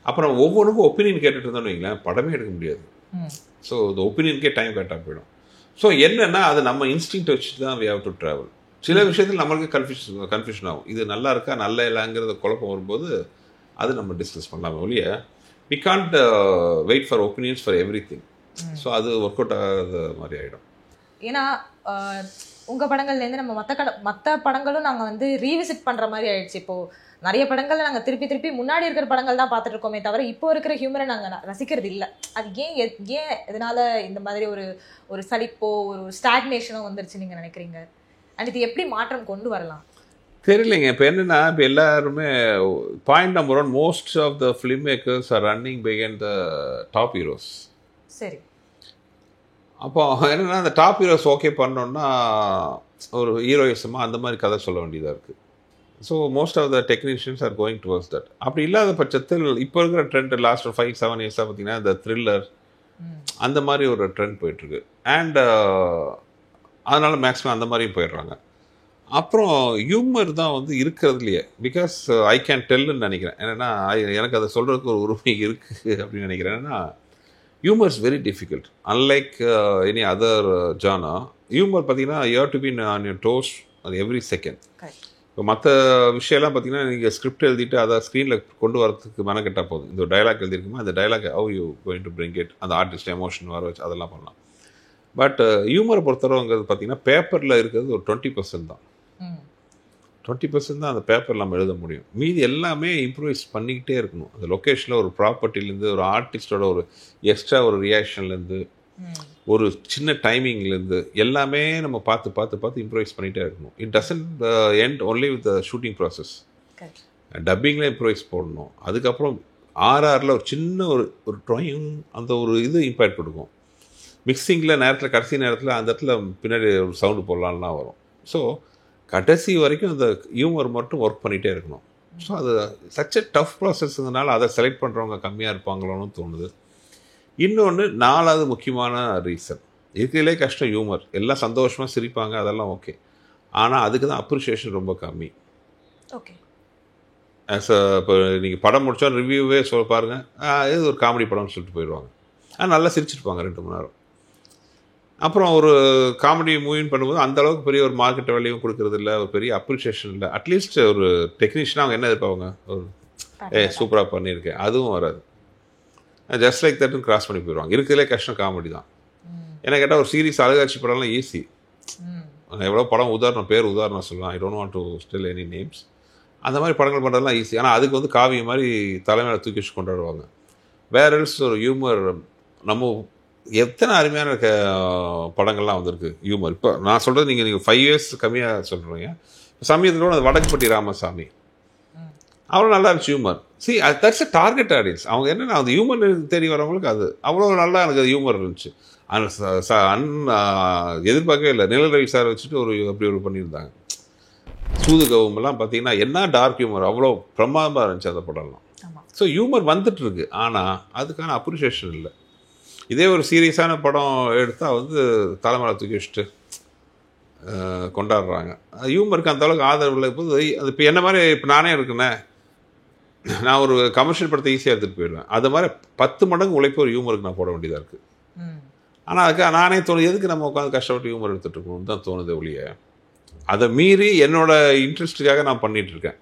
அப்புறம் ஒவ்வொன்றுக்கும் ஒப்பீனியன் கேட்டுட்டு இருந்தோம்னு வைங்களேன், படமே எடுக்க முடியாது. ஸோ இந்த ஒப்பீனியனுக்கே டைம் கரெக்டாக போயிடும். ஸோ என்னென்னா அது நம்ம இன்ஸ்டிங்க்ட் வச்சுட்டு தான் வி ஹேவ் டு ட்ராவல். சில விஷயத்தில் நம்மளுக்கு கன்ஃபியூஷன் ஆகும், இது நல்லா இருக்கா நல்லா இல்லைங்கிறத குழப்பம் வரும்போது அது நம்ம டிஸ்கஸ் பண்ணலாம் ஒழிய we can't wait for opinions for everything. So அது ஒர்க் அவுட் ஆகாத மாதிரி ஆகிடும். ஏன்னா உங்கள் படங்கள்லேருந்து நம்ம மற்ற படங்களும் நாங்கள் வந்து ரீவிசிட் பண்ணுற மாதிரி ஆயிடுச்சு. இப்போது நிறைய படங்கள் நாங்கள் திருப்பி முன்னாடி இருக்கிற படங்கள் தான் பார்த்துட்டு இருக்கோமே தவிர இப்போ இருக்கிற ஹியூமரை நாங்கள் ரசிக்கிறது இல்லை. அது ஏன் இதனால இந்த மாதிரி ஒரு சலிப்போ ஒரு ஸ்டாக்னேஷனோ வந்துருச்சு நீங்கள் நினைக்கிறீங்க? அண்ட் இது எப்படி மாற்றம் கொண்டு வரலாம் தெரியலைங்க. இப்போ என்னென்னா, இப்போ எல்லாருமே point number 1, most of the filmmakers are running behind the top heroes. சரி. அப்போ என்னென்னா அந்த டாப் ஹீரோஸ் ஓகே பண்ணோன்னா ஒரு ஹீரோயிசமாக அந்த மாதிரி கதை சொல்ல வேண்டியதாக இருக்குது. So most of the technicians are going towards that. அப்படி இல்லாத பட்சத்தில் இப்போ இருக்கிற ட்ரெண்ட் லாஸ்ட் ஒரு 5-7 இயர்ஸாக பார்த்தீங்கன்னா இந்த த்ரில்லர் அந்த மாதிரி ஒரு ட்ரெண்ட் போயிட்டுருக்கு. அண்ட் அதனால் மேக்ஸிமம் அந்த மாதிரியும் போயிடுறாங்க. அப்புறம் ஹியூமர் தான் வந்து இருக்கிறதுலையே, பிகாஸ் ஐ கேன் டெல்லுன்னு நினைக்கிறேன். ஏன்னா எனக்கு அதை சொல்கிறதுக்கு ஒரு உரிமை இருக்குது அப்படின்னு நினைக்கிறேன். ஏன்னா humour is very difficult. Unlike any other genre, humour பார்த்தீங்கன்னா you have to be on your toes every second. இப்போ மற்ற விஷயம்லாம் பார்த்தீங்கன்னா நீங்கள் ஸ்கிரிப்ட் எழுதிட்டு அதை ஸ்க்ரீனில் கொண்டு வரதுக்கு மெனக்கெட்டால் போதும். இந்த டைலாக் எழுதிருக்குமா, அந்த dialogue how you going to bring it, அந்த ஆர்டிஸ்ட் எமோஷன் வர வச்சு அதெல்லாம் பண்ணலாம். பட் ஹியூமரை பொறுத்தவரைங்கிறது பார்த்தீங்கன்னா பேப்பரில் இருக்கிறது ஒரு 20% தான். 20% தான் அந்த பேப்பர் நம்ம எழுத முடியும். மீதி எல்லாமே இம்ப்ரூவைஸ் பண்ணிக்கிட்டே இருக்கணும். அந்த லொக்கேஷனில் ஒரு ப்ராப்பர்ட்டிலேருந்து, ஒரு ஆர்டிஸ்டோட ஒரு எக்ஸ்ட்ரா ஒரு ரியாக்ஷன்லேருந்து, ஒரு சின்ன டைமிங்லேருந்து எல்லாமே நம்ம பார்த்து இம்ப்ரூவைஸ் பண்ணிகிட்டே இருக்கணும். It doesn't end only with the shooting process. டப்பிங்கில் இம்ப்ரூவைஸ் போடணும். அதுக்கப்புறம் ஆர்ஆரில் ஒரு சின்ன ஒரு ட்ராயிங் அந்த ஒரு இது இம்பேக்ட் கொடுக்கும். மிக்சிங்கில் கடைசி நேரத்தில் அந்த இடத்துல பின்னாடி ஒரு சவுண்டு போடலான்லாம் வரும். ஸோ கடைசி வரைக்கும் அந்த ஹியூமர் மட்டும் ஒர்க் பண்ணிகிட்டே இருக்கணும். ஸோ அது சச் எ டஃப் ப்ராசஸ்ங்கிறதுனால அதை செலக்ட் பண்ணுறவங்க கம்மியாக இருப்பாங்களோன்னு தோணுது. இன்னொன்று 4வது முக்கியமான ரீசன், இருக்கிறதுலே கஷ்டம் ஹியூமர். எல்லாம் சந்தோஷமாக சிரிப்பாங்க, அதெல்லாம் ஓகே. ஆனால் அதுக்கு தான் அப்ரிஷியேஷன் ரொம்ப கம்மி. ஓகே. இப்போ நீங்கள் படம் முடித்தா ரிவ்யூவே பாருங்கள், இது ஒரு காமெடி படம்னு சொல்லிட்டு போயிடுவாங்க. நல்லா சிரிச்சிருப்பாங்க 2 மணி நேரம். அப்புறம் ஒரு காமெடி மூவின்னு பண்ணும்போது அந்தளவுக்கு பெரிய ஒரு மார்க்கெட் வேல்யூவும் கொடுக்குறது இல்லை, ஒரு பெரிய அப்ரிஷியேஷன் இல்லை. அட்லீஸ்ட் ஒரு டெக்னீஷியனாக அவங்க என்ன எதிர்ப்பாங்க, ஒரு சூப்பராக பண்ணியிருக்கேன், அதுவும் வராது. ஜஸ்ட் லைக் தட்னு கிராஸ் பண்ணி போயிடுவாங்க. இருக்கிறதுலே கஷ்டம் காமெடி தான். என்ன கேட்டால் ஒரு சீரிஸ் அழகாட்சி படம்லாம் ஈஸி. எவ்வளோ படம் உதாரணம் சொல்லலாம், ஐ don't want to still any names. அந்த மாதிரி படங்கள் பண்ணுறதுலாம் ஈஸி. ஆனால் அதுக்கு வந்து காவியம் மாதிரி தலைமையில் தூக்கி வச்சு கொண்டாடுவாங்க. வேற எல்ஸ் ஒரு ஹியூமர், நம்ம எத்தனை அருமையான படங்கள்லாம் வந்திருக்கு ஹியூமர். இப்போ நான் சொல்கிறது நீங்கள் 5 years கம்மியாக சொல்கிறீங்க. சமயத்தில் கூட வடக்குப்பட்டி ராமசாமி அவ்வளோ நல்லா இருந்துச்சு humour. See that's a target audience. அவங்க என்னென்னா அந்த ஹியூமர் தெரிய வரவங்களுக்கு அது அவ்வளோ நல்லா எனக்கு அது ஹியூமர் இருந்துச்சு. எதிர்பார்க்கவே இல்லை. நிழல் ரவி சார் வச்சுட்டு அப்படி ஒரு பண்ணியிருந்தாங்க. சூதுகவுமெல்லாம் பார்த்தீங்கன்னா என்ன டார்க் ஹியூமர், அவ்வளோ பிரமாதமாக இருந்துச்சு அந்த படம்லாம். ஸோ ஹியூமர் வந்துட்டுருக்கு, ஆனால் அதுக்கான அப்ரிஷியேஷன் இல்லை. இதே ஒரு சீரியஸான படம் எடுத்தால் வந்து தலைமையில தூக்கி வச்சுட்டு கொண்டாடுறாங்க. ஹியூமருக்கு அந்த அளவுக்கு ஆதரவு இல்லை. போது அது இப்போ என்ன மாதிரி இப்போ நானே இருக்குண்ணே, நான் ஒரு கமர்ஷியல் படத்தை ஈஸியாக எடுத்துகிட்டு போயிடுவேன். அது மாதிரி 10 மடங்கு உழைப்பு ஒரு ஹியூமருக்கு நான் போட வேண்டியதாக இருக்குது. ஆனால் அதுக்கு நானே தோணுது, எதுக்கு நம்ம உட்காந்து கஷ்டப்பட்டு ஹியூமர் எடுத்துகிட்டு இருக்கணும்னு தான் தோணுது ஒழிய, அதை மீறி என்னோட இன்ட்ரெஸ்ட்டுக்காக நான் பண்ணிகிட்ருக்கேன்.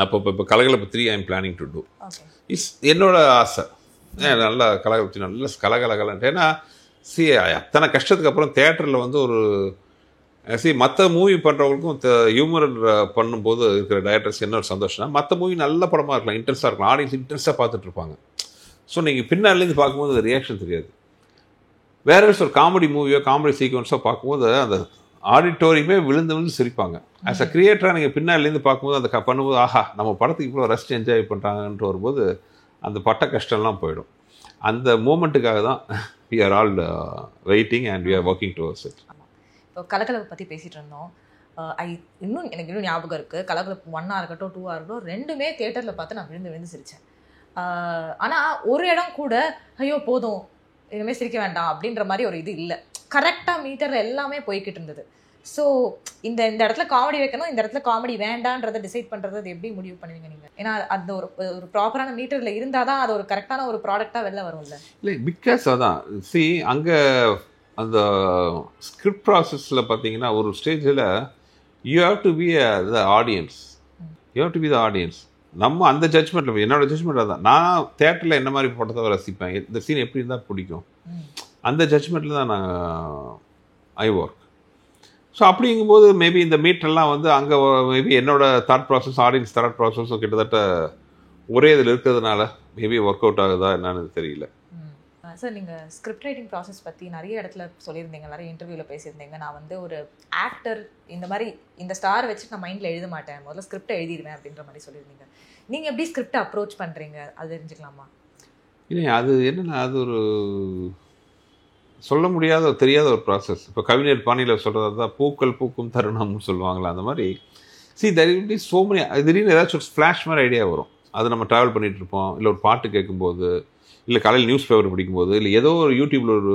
இப்போ Kalakalappu 3 I am planning to do என்னோட ஆசை. நல்லா கலகலப்பு நல்ல கலகலகலன்ட்டு. ஏன்னா அத்தனை கஷ்டத்துக்கு அப்புறம் தேட்டரில் வந்து ஒரு மற்ற மூவி பண்ணுறவங்களுக்கும் ஹியூமர் பண்ணும்போது இருக்கிற டைரக்டர்ஸ் என்ன ஒரு சந்தோஷம்னா, மற்ற மூவி நல்ல படமாக இருக்கலாம், இன்ட்ரெஸ்ட்டாக இருக்கலாம், ஆடியன்ஸ் இன்ட்ரெஸ்ட்டாக பார்த்துட்டு இருப்பாங்க. ஸோ நீங்கள் பின்னாலேருந்து பார்க்கும்போது ரியாக்ஷன் தெரியாது. வேற ஒரு காமெடி மூவியோ காமெடி சீக்வன்ஸோ பார்க்கும்போது அந்த ஆடிட்டோரியமே விழுந்து சிரிப்பாங்க. ஆஸ் அ கிரியேட்டராக நீங்கள் பின்னாலேருந்து பார்க்கும்போது அந்த பண்ணும்போது ஆஹா நம்ம படத்துக்கு இவ்வளோ ரசித்து என்ஜாய் பண்ணுறாங்கன்ற வரும்போது அந்த பட்ட கஷ்டம்லாம் போயிடும். அந்த மூமெண்ட்டுக்காக தான் we are all waiting and we are working towards it. இப்போ கலகலப்பு பற்றி பேசிகிட்டு இருந்தோம். எனக்கு இன்னும் ஞாபகம் இருக்குது. கலகலப்பு 1 இருக்கட்டும் 2 இருக்கட்டும், ரெண்டுமே தியேட்டரில் பார்த்து நான் விழுந்து சிரித்தேன். ஆனால் ஒரு இடம் கூட ஐயோ போதும் இனிமேல் சிரிக்க வேண்டாம் அப்படின்ற மாதிரி ஒரு இது இல்லை. கரெக்டாக மீட்டரில் எல்லாமே போய்கிட்டு இருந்தது. ஸோ இந்த இடத்துல காமெடி வைக்கணும், இந்த இடத்துல காமெடி வேண்டான்றதை டிசைட் பண்ணுறது அது எப்படி முடிவு பண்ணுவீங்க நீங்கள்? ஏன்னா அந்த ஒரு ப்ராப்பரான மீட்டரில் இருந்தால் தான் அது ஒரு கரெக்டான ஒரு ப்ராடக்டாக வெளில வரும்ல. இல்லை பிகாஸ் அதான் அங்கே அந்த ஸ்கிரிப்ட் ப்ராசஸில் பார்த்தீங்கன்னா ஒரு ஸ்டேஜில் you have to be the audience. You have to be the audience. நம்ம அந்த ஜட்ஜ்மெண்ட்டில் என்னோட ஜட்ஜ்மெண்ட் அதான். நான் தேட்டரில் என்ன மாதிரி படத்தை ரசிப்பேன், இந்த சீன் எப்படி இருந்தால் பிடிக்கும், அந்த ஜட்ஜ்மெண்ட்டில் தான் நான் ஐ ஒர்க். ஸோ அப்படிங்கும்போது மேபி இந்த மீட்டர்லாம் வந்து அங்கே மேபி என்னோட தாட் ப்ராசஸ் ஆடியன்ஸ் தாட் ப்ராசஸும் கிட்டத்தட்ட ஒரே இதில் இருக்கிறதுனால மேபி ஒர்க் அவுட் ஆகுதா என்னன்னு தெரியல. சார் நீங்கள் ஸ்கிரிப்ட் ரைட்டிங் ப்ராசஸ் பற்றி நிறைய இடத்துல சொல்லியிருந்தீங்க, நிறைய இன்டர்வியூவில் பேசியிருந்தீங்க. நான் வந்து ஒரு ஆக்டர் இந்த மாதிரி இந்த ஸ்டார் வச்சு நான் மைண்டில் எழுத மாட்டேன், முதல்ல ஸ்கிரிப்டை எழுதிடுவேன் அப்படின்ற மாதிரி சொல்லியிருந்தீங்க. நீங்கள் எப்படி ஸ்கிரிப்டை அப்ரோச் பண்ணுறீங்க அது தெரிஞ்சுக்கலாமா? இல்லை அது என்னென்னா அது ஒரு சொல்ல முடியாத தெரியாத ஒரு ப்ராசஸ். இப்போ கவிஞர் பாணியில் சொல்கிறது தான் பூக்கள் பூக்கும் தருணம்னு சொல்லுவாங்களா, அந்த மாதிரி there will be so many. திடீர்னு ஏதாச்சும் ஒரு ஃப்ளாஷ் மாதிரி ஐடியா வரும். அது நம்ம ட்ராவல் பண்ணிகிட்டு இருப்போம், இல்லை ஒரு பாட்டு கேட்கும்போது, இல்லை காலையில் நியூஸ் பேப்பர் படிக்கும்போது, இல்லை ஏதோ ஒரு யூடியூப்பில் ஒரு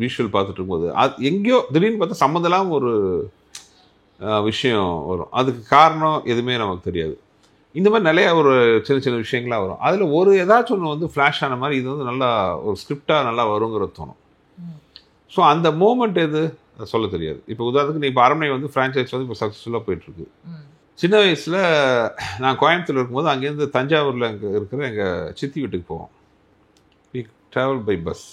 விஷுவல் பார்த்துட்டு இருக்கும்போது அது எங்கேயோ திடீர்னு பார்த்தா சம்மந்தெல்லாம் ஒரு விஷயம் வரும். அதுக்கு காரணம் எதுவுமே நமக்கு தெரியாது. இந்த மாதிரி நிறையா ஒரு சின்ன சின்ன விஷயங்களாக வரும். அதில் ஒரு ஏதாச்சும் ஒன்று வந்து ஃப்ளாஷ் ஆன மாதிரி இது வந்து நல்லா ஒரு ஸ்கிரிப்டாக நல்லா வருங்கிறது தோணும். ஸோ அந்த மூமெண்ட் எது சொல்ல தெரியாது. இப்போ உதாரணத்துக்கு இப்போ அரண்மனை வந்து ஃப்ரான்ச்சைஸ் வந்து இப்போ சக்ஸஸ்ஃபுல்லாக போயிட்டுருக்கு. சின்ன வயசில் நான் கோயம்புத்தூர் இருக்கும்போது அங்கேருந்து தஞ்சாவூரில் அங்கே இருக்கிற எங்கள் சித்தி வீட்டுக்கு போவோம். We travel by bus.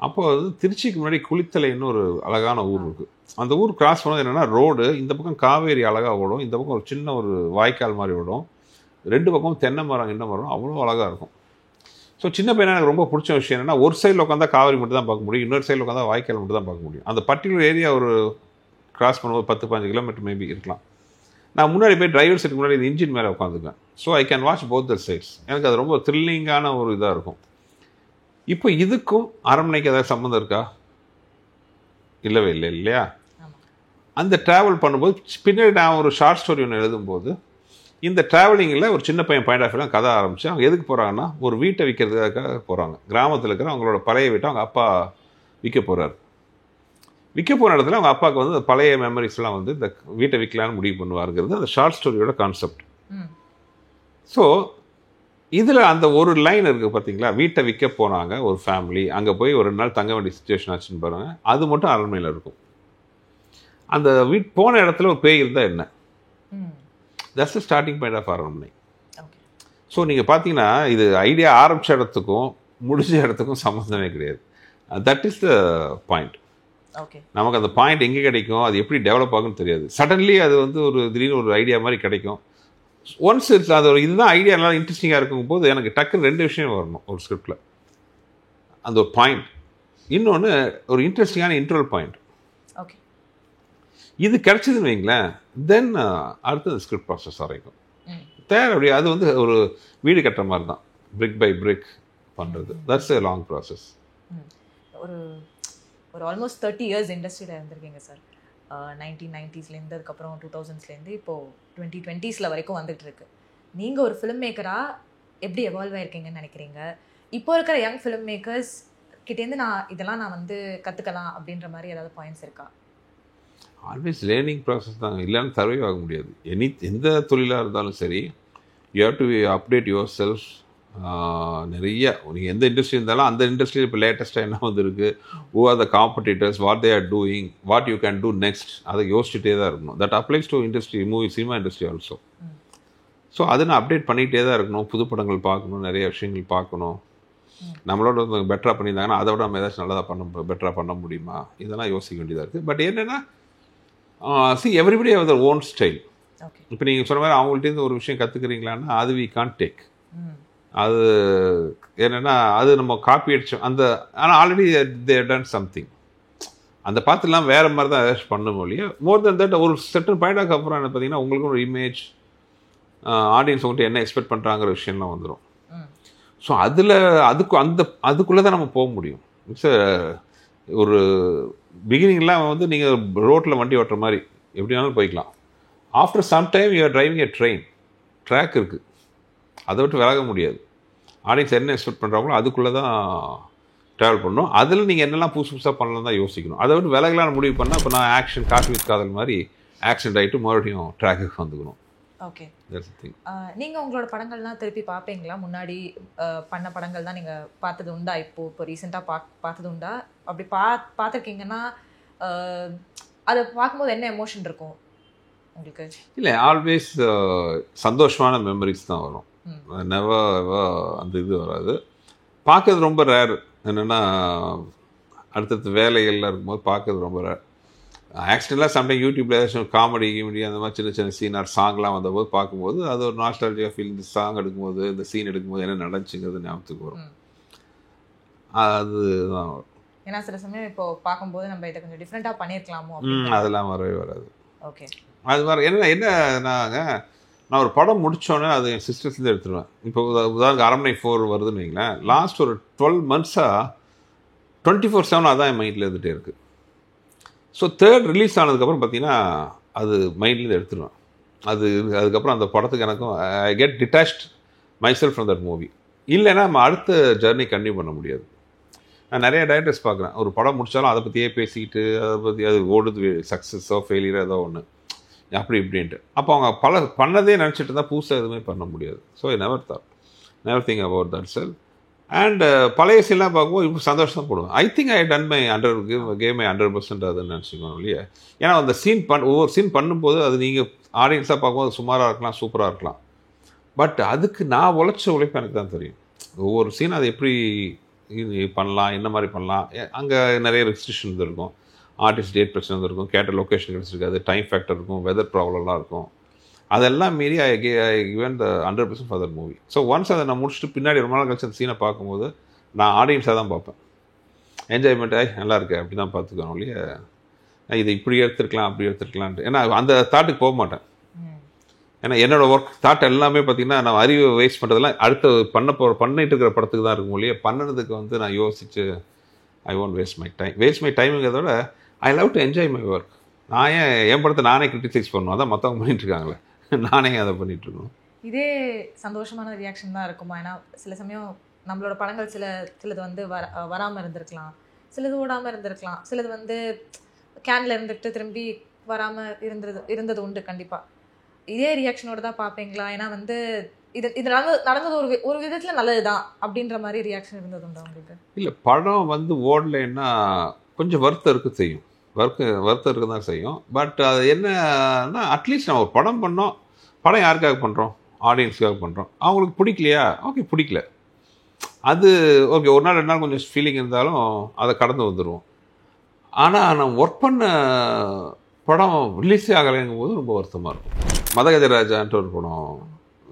அப்போ வந்து திருச்சிக்கு முன்னாடி குளித்தலைன்னு ஒரு அழகான ஊர் இருக்குது. அந்த ஊர் கிராஸ் பண்ணது என்னென்னா ரோடு, இந்த பக்கம் காவேரி அழகாக ஓடும், இந்த பக்கம் ஒரு சின்ன ஒரு வாய்க்கால் மாதிரி ஓடும், 2 பக்கம் தென்னை மரம் என்ன மரம் அவ்வளோ அழகாக இருக்கும். ஸோ சின்ன பையனா எனக்கு ரொம்ப பிடிச்ச விஷயம் என்னென்னா ஒரு சைடில் உட்காந்தா காவேரி மட்டும் தான் பார்க்க முடியும், இன்னொரு சைடில் உட்காந்தா வாய்க்கால் மட்டும் தான் பார்க்க முடியும். அந்த பர்டிகுலர் ஏரியா ஒரு கிராஸ் பண்ணும்போது 10-15 கிலோமீட்டர் மேபி இருக்கலாம். நான் முன்னாடி போய் டிரைவர் சீட்டுக்கு முன்னாடி இந்த இன்ஜின் மேலே உட்காந்துக்குவேன். So I can watch both the sides. எனக்கு அது ரொம்ப த்ரில்லிங்கான ஒரு இதாக இருக்கும். இப்போ இதுக்கும் அரண்மனைக்கு ஏதாவது சம்மந்தம் இருக்கா? இல்லவே இல்லை இல்லையா? அந்த ட்ராவல் பண்ணும்போது பின்னாடி நான் ஒரு ஷார்ட் ஸ்டோரி ஒன்று எழுதும்போது இந்த ட்ராவலிங்கில் ஒரு சின்ன பையன் பாயிண்ட் ஆஃப் வியூலாம் கதை ஆரம்பித்து அவங்க எதுக்கு போகிறாங்கன்னா ஒரு வீட்டை விற்கிறதுக்காக போகிறாங்க. கிராமத்தில் இருக்கிற அவங்களோட பழைய வீட்டை அவங்க அப்பா விற்க போகிறாரு. விற்க போன இடத்துல அவங்க அப்பாவுக்கு வந்து பழைய மெமரிஸ்லாம் வந்து இந்த வீட்டை விற்கலான்னு முடிவு பண்ணுவாருங்கிறது அந்த ஷார்ட் ஸ்டோரியோட கான்செப்ட். ஸோ இதில் அந்த ஒரு லைன் இருக்குது பார்த்தீங்களா, வீட்டை விற்க போனாங்க ஒரு ஃபேமிலி, அங்கே போய் ஒரு 2 நாள் தங்க வேண்டிய சுச்சுவேஷன் ஆச்சுன்னு பாருங்கள். அது மட்டும் அரண்மனையில் இருக்கும். அந்த போன இடத்துல ஒரு பேய் இருந்தால் என்ன, that's the starting point of Aranmanai. So நீங்கள் பார்த்தீங்கன்னா இது ஐடியா ஆரம்பித்த இடத்துக்கும் முடிஞ்ச இடத்துக்கும் சம்மந்தமே கிடையாது. That is the point. நமக்கு அந்த பாயிண்ட் எங்கே கிடைக்கும், அது எப்படி டெவலப் ஆகும்னு தெரியாது. சடன்லி அது வந்து ஒரு திடீர்னு ஒரு ஐடியா மாதிரி கிடைக்கும். ஒன்ஸ் அது ஒரு இதுதான் ஐடியா நல்லா இன்ட்ரெஸ்டிங்காக இருக்கும்போது எனக்கு டக்குன்னு 2 விஷயம் வரணும் ஒரு ஸ்கிரிப்டில். அந்த ஒரு பாயிண்ட், இன்னொன்று ஒரு இன்ட்ரெஸ்டிங்கான இன்ட்ரோல் பாயிண்ட். இது கிடைச்சதுன்னு வைங்களேன், தென் அடுத்த ஸ்கிரிப்ட் ப்ராசஸ் ஆரம்பிக்கும். அப்படி அது வந்து ஒரு வீடு கட்டுற மாதிரி தான், பிரிக் பை பிரிக் பண்ணுறது. That's a long process. ஒரு ஒரு ஆல்மோஸ்ட் 30 இயர்ஸ் இண்டஸ்ட்ரியில் இருந்திருக்கீங்க சார். 1990ஸ்லேருந்து அதுக்கப்புறம் 2000ஸ்லேருந்து இப்போது 2020s வரைக்கும் வந்துட்டு இருக்கு. நீங்கள் ஒரு ஃபிலிம் மேக்கராக எப்படி எவால்வ் ஆயிருக்கீங்கன்னு நினைக்கிறீங்க? இப்போ இருக்கிற யங் ஃபிலிம் மேக்கர்ஸ் கிட்டேருந்து இதெல்லாம் நான் வந்து கற்றுக்கலாம் அப்படின்ற மாதிரி ஏதாவது பாயிண்ட்ஸ் இருக்கா? ஆல்வேஸ் லேர்னிங் ப்ராசஸ் தாங்க, இல்லைன்னு சர்வைவ் ஆக முடியாது. எந்த தொழிலாக இருந்தாலும் சரி, you have to update your self. நிறைய நீங்கள் எந்த இண்டஸ்ட்ரி இருந்தாலும் அந்த இண்டஸ்ட்ரியில் இப்போ லேட்டஸ்ட்டாக என்ன வந்துருக்கு, who are the competitors, what they are doing, what you can do next, அதை யோசிச்சுட்டே தான் இருக்கணும். That applies to industry, cinema industry also. So அதை நான் அப்டேட் பண்ணிகிட்டே தான் இருக்கணும். புது படங்கள் பார்க்கணும், நிறைய விஷயங்கள் பார்க்கணும். நம்மளோட பெட்டராக பண்ணியிருந்தாங்கன்னா அதை விட நம்ம ஏதாச்சும் நல்லதாக பெட்டராக பண்ண முடியுமா, இதெல்லாம் யோசிக்க வேண்டியதாக இருக்குது. பட் என்னென்னா everybody have their own style. இப்போ நீங்கள் சொன்ன மாதிரி அவங்கள்ட்டேருந்து ஒரு விஷயம் கற்றுக்குறீங்களான்னா அது வி கான்ட் டேக். அது என்னென்னா அது நம்ம காப்பி அடித்தோம் அந்த, ஆனால் ஆல்ரெடி தே டன் சம்திங். அந்த பார்த்துலாம் வேறு மாதிரி தான் ஏதாச்சும் பண்ண முடியும். மோர் தென் தட் ஒரு செட்டன் பாயிண்டாக்கு அப்புறம் என்ன பார்த்தீங்கன்னா உங்களுக்கும் ஒரு இமேஜ், ஆடியன்ஸ் உங்கள்கிட்ட என்ன எக்ஸ்பெக்ட் பண்ணுறாங்கிற விஷயம்லாம் வந்துடும். ஸோ அதுக்குள்ளே தான் நம்ம போக முடியும். இட்ஸ் ஒரு பிகினிங்லாம் வந்து நீங்கள் ரோட்டில் வண்டி ஓட்டுற மாதிரி எப்படினாலும் போய்க்கலாம். After some time you are driving a train, track இருக்குது, அதை விட்டு விலக முடியாது. ஆடியன்ஸ் என்ன எக்ஸ்பெக்ட் பண்ணுறாங்களோ அதுக்குள்ளே தான் ட்ராவல் பண்ணணும். அதில் நீங்கள் என்னெல்லாம் புதுசாக பண்ணலாம் தான் யோசிக்கணும். அதை விட்டு விலகலான்னு முடிவு பண்ணால் இப்போ நான் ஆக்ஷன் காஃபி வித் காதல் மாதிரி ஆக்சிடென்ட் ஆகிட்டு மறுபடியும் ட்ராக்குக்கு வந்துக்கணும். ஓகே, நீங்கள் உங்களோட படங்கள்லாம் திருப்பி பார்ப்பீங்களா? முன்னாடி பண்ண படங்கள் தான் நீங்கள் பார்த்தது உண்டா? இப்போ ரீசெண்டாக பார்த்தது உண்டா? அப்படி பார்த்துருக்கீங்கன்னா அதை பார்க்கும்போது என்ன எமோஷன் இருக்கும் உங்களுக்கு? இல்லை, ஆல்வேஸ் சந்தோஷமான மெமரிஸ் தான் வரும். நெவர் அந்த இது வராது. பார்க்கறது ரொம்ப ரேர். என்னென்னா அடுத்தடுத்த வேலைகள்லாம் இருக்கும்போது பார்க்கறது ரொம்ப ரேர். ஆக்சிடென்ட்லாம் சம்டைம் யூடியூப்ல ஏதாச்சும் காமெடி அந்த மாதிரி சின்ன சின்ன சீன் ஆர் சாங்லாம் வந்தபோது பார்க்கும்போது அது ஒரு நாஸ்டாலஜியா ஃபீல். இந்த சாங் எடுக்கும்போது, இந்த சீன் எடுக்கும்போது என்ன நடந்துச்சுங்கிறது ஞாபகத்துக்கு வரும். அதுதான் வரும். ஏன்னா சில சமயம் இப்போ பார்க்கும்போது நம்ம இதை கொஞ்சம் டிஃப்ரெண்ட்டாக பண்ணியிருக்கலாமோ, அதெல்லாம் வரவே வராது. ஓகே, அது மாதிரி நான் ஒரு படம் முடித்தோன்னே அது என் சிஸ்டர்ஸ்லேருந்து எடுத்துருவேன். இப்போ உதாரணத்துக்கு அரண்மனை 4 வருதுன்னு வைங்களேன், லாஸ்ட் ஒரு 12 monthஸாக 24/7 அதான் என் மைண்டில் இருந்துகிட்டே இருக்குது. ஸோ தேர்ட் ரிலீஸ் ஆனதுக்கப்புறம் பார்த்தீங்கன்னா அது மைண்ட்லேருந்து எடுத்துருவேன். அதுக்கப்புறம் அந்த படத்துக்கு எனக்கும் I get detached my self from that movie. இல்லைன்னா நம்ம அடுத்த ஜர்னி கண்டினியூ பண்ண முடியாது. நான் நிறைய டைரக்டர்ஸ் பார்க்குறேன், ஒரு படம் முடித்தாலும் அதை பற்றியே பேசிக்கிட்டு அதை பற்றி அது ஓடுது, சக்ஸஸோ ஃபெயிலியரோ ஏதோ ஒன்று அப்படி இப்படின்ட்டு. அப்போ அவங்க பண்ணதே நினச்சிட்டு இருந்தால் புதுசாக எதுவுமே பண்ண முடியாது. So I never think about that sell. And பழைய சீன்லாம் பார்க்கும்போது இப்போ சந்தோஷம் தான் போடுவேன். I think I done my game my 100% அதுன்னு நினச்சிக்கணும் இல்லையா? ஏன்னா அந்த ஒவ்வொரு சீன் பண்ணும்போது அது நீங்கள் ஆடியன்ஸாக பார்க்கும்போது சுமாராக இருக்கலாம், சூப்பராக இருக்கலாம். பட் அதுக்கு நான் உழைச்ச உழைப்பு எனக்கு தான் தெரியும். ஒவ்வொரு சீன் அதை எப்படி பண்ணலாம், என்ன மாதிரி பண்ணலாம். அங்கே நிறைய ரெஸ்ட்ரிக்ஷன்ஸ் இருக்கும், ஆர்டிஸ்ட் டேட் பிரச்சனை இருக்கும், கேட்ட லொக்கேஷன் கிடச்சிருக்காது, டைம் ஃபேக்டர் இருக்கும், வெதர் ப்ராப்ளம்லாம் இருக்கும். அதெல்லாம் மீறி ஐ given the 100% for that movie. So once அதை நான் முடிச்சுட்டு பின்னாடி ரொம்ப நாள் கழிச்சு அந்த சீனை பார்க்கும்போது நான் ஆடியன்ஸாக தான் பார்ப்பேன். என்ஜாய்மெண்ட் நல்லா இருக்கு அப்படி தான் பார்த்துக்கணும் இல்லையா? இதை இப்படி எடுத்துருக்கலாம் அப்படி எடுத்துருக்கலான்ட்டு. ஏன்னா அந்த தாட்டுக்கு போக மாட்டேன். ஏன்னா என்னோட ஒர்க் தாட் எல்லாமே பார்த்தீங்கன்னா நான் அறிவை வேஸ்ட் பண்ணுறதுலாம் அடுத்து பண்ணிட்டு இருக்கிற படத்துக்கு தான் இருக்கும் இல்லையா? பண்ணதுக்கு வந்து நான் யோசிச்சு ஐ ஒன்ட் வேஸ்ட் மை டைமுங்கிறதோட I love to enjoy my work. நான் என் படத்தை நானே கிரிட்டிசைஸ் பண்ணுவேன். அதான் மற்றவங்க பண்ணிட்டு இருக்காங்களே, நானே அதை பண்ணிட்டு இருக்கணும். இதே சந்தோஷமான ரியாக்ஷன் தான் இருக்குமா? ஏன்னா சில சமயம் நம்மளோட படங்கள் சிலது வந்து வராமல் இருந்திருக்கலாம், சிலது ஓடாமல் இருந்திருக்கலாம், சிலது வந்து கேனில் இருந்துட்டு திரும்பி வராமல் இருந்தது உண்டு. கண்டிப்பாக இதே ரியாக்ஷனோட தான் பார்ப்பீங்களா? ஏன்னா வந்து இது நடந்தது ஒரு விதத்தில் நல்லது தான் அப்படின்ற மாதிரி ரியாக்ஷன் இருந்தது உண்டா உங்களுக்கு? இல்லை, படம் வந்து ஓடலைன்னா கொஞ்சம் வருத்தம் இருக்க செய்யும், வருத்தம் இருக்க தான் செய்யும். பட் அது என்னன்னா அட்லீஸ்ட் நம்ம ஒரு படம் பண்ணோம், படம் யாருக்காக பண்ணுறோம்? ஆடியன்ஸுக்காக பண்ணுறோம். அவங்களுக்கு பிடிக்கலையா? ஓகே, பிடிக்கல, அது ஓகே, ஒரு நாள் 2 நாள் கொஞ்சம் ஃபீலிங் இருந்தாலும் அதை கடந்து வந்துடுவோம். ஆனால் நம்ம ஒர்க் பண்ண படம் ரிலீஸே ஆகலைங்கும் போது ரொம்ப வருத்தமாக இருக்கும். மதகஜராஜான்ட்டு ஒரு படம்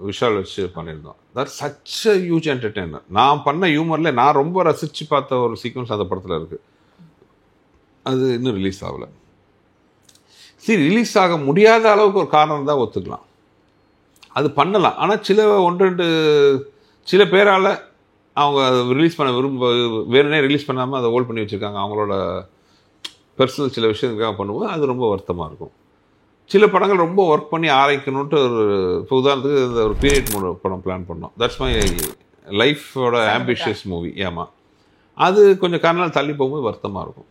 விஷால் வச்சு பண்ணியிருந்தோம். That such a huge entertainer. நான் பண்ண ஹியூமரில் நான் ரொம்ப ரசித்து பார்த்த ஒரு சீக்வன்ஸ் அந்த படத்தில் இருக்குது. அது இன்னும் ரிலீஸ் ஆகலை. சரி ரிலீஸ் ஆக முடியாத அளவுக்கு ஒரு காரணம் தான் ஒத்துக்கலாம், அது பண்ணலாம். ஆனால் சில பேரால் அவங்க ரிலீஸ் பண்ண வேணுனே ரிலீஸ் பண்ணாமல் அதை ஹோல்ட் பண்ணி வச்சுருக்காங்க, அவங்களோட பர்சனல் சில விஷயத்துக்காக பண்ணும்போது அது ரொம்ப வருத்தமாக இருக்கும். சில படங்கள் ரொம்ப ஒர்க் பண்ணி ஆரம்பிக்கணுன்ட்டு இப்போ உதாரணத்துக்கு இந்த ஒரு பீரியட் படம் பிளான் பண்ணோம், தட்ஸ் மை லைஃபோட ஆம்பிஷியஸ் மூவி. ஏமா அது கொஞ்சம் காரணம் தள்ளி போகும்போது வருத்தமாக இருக்கும்.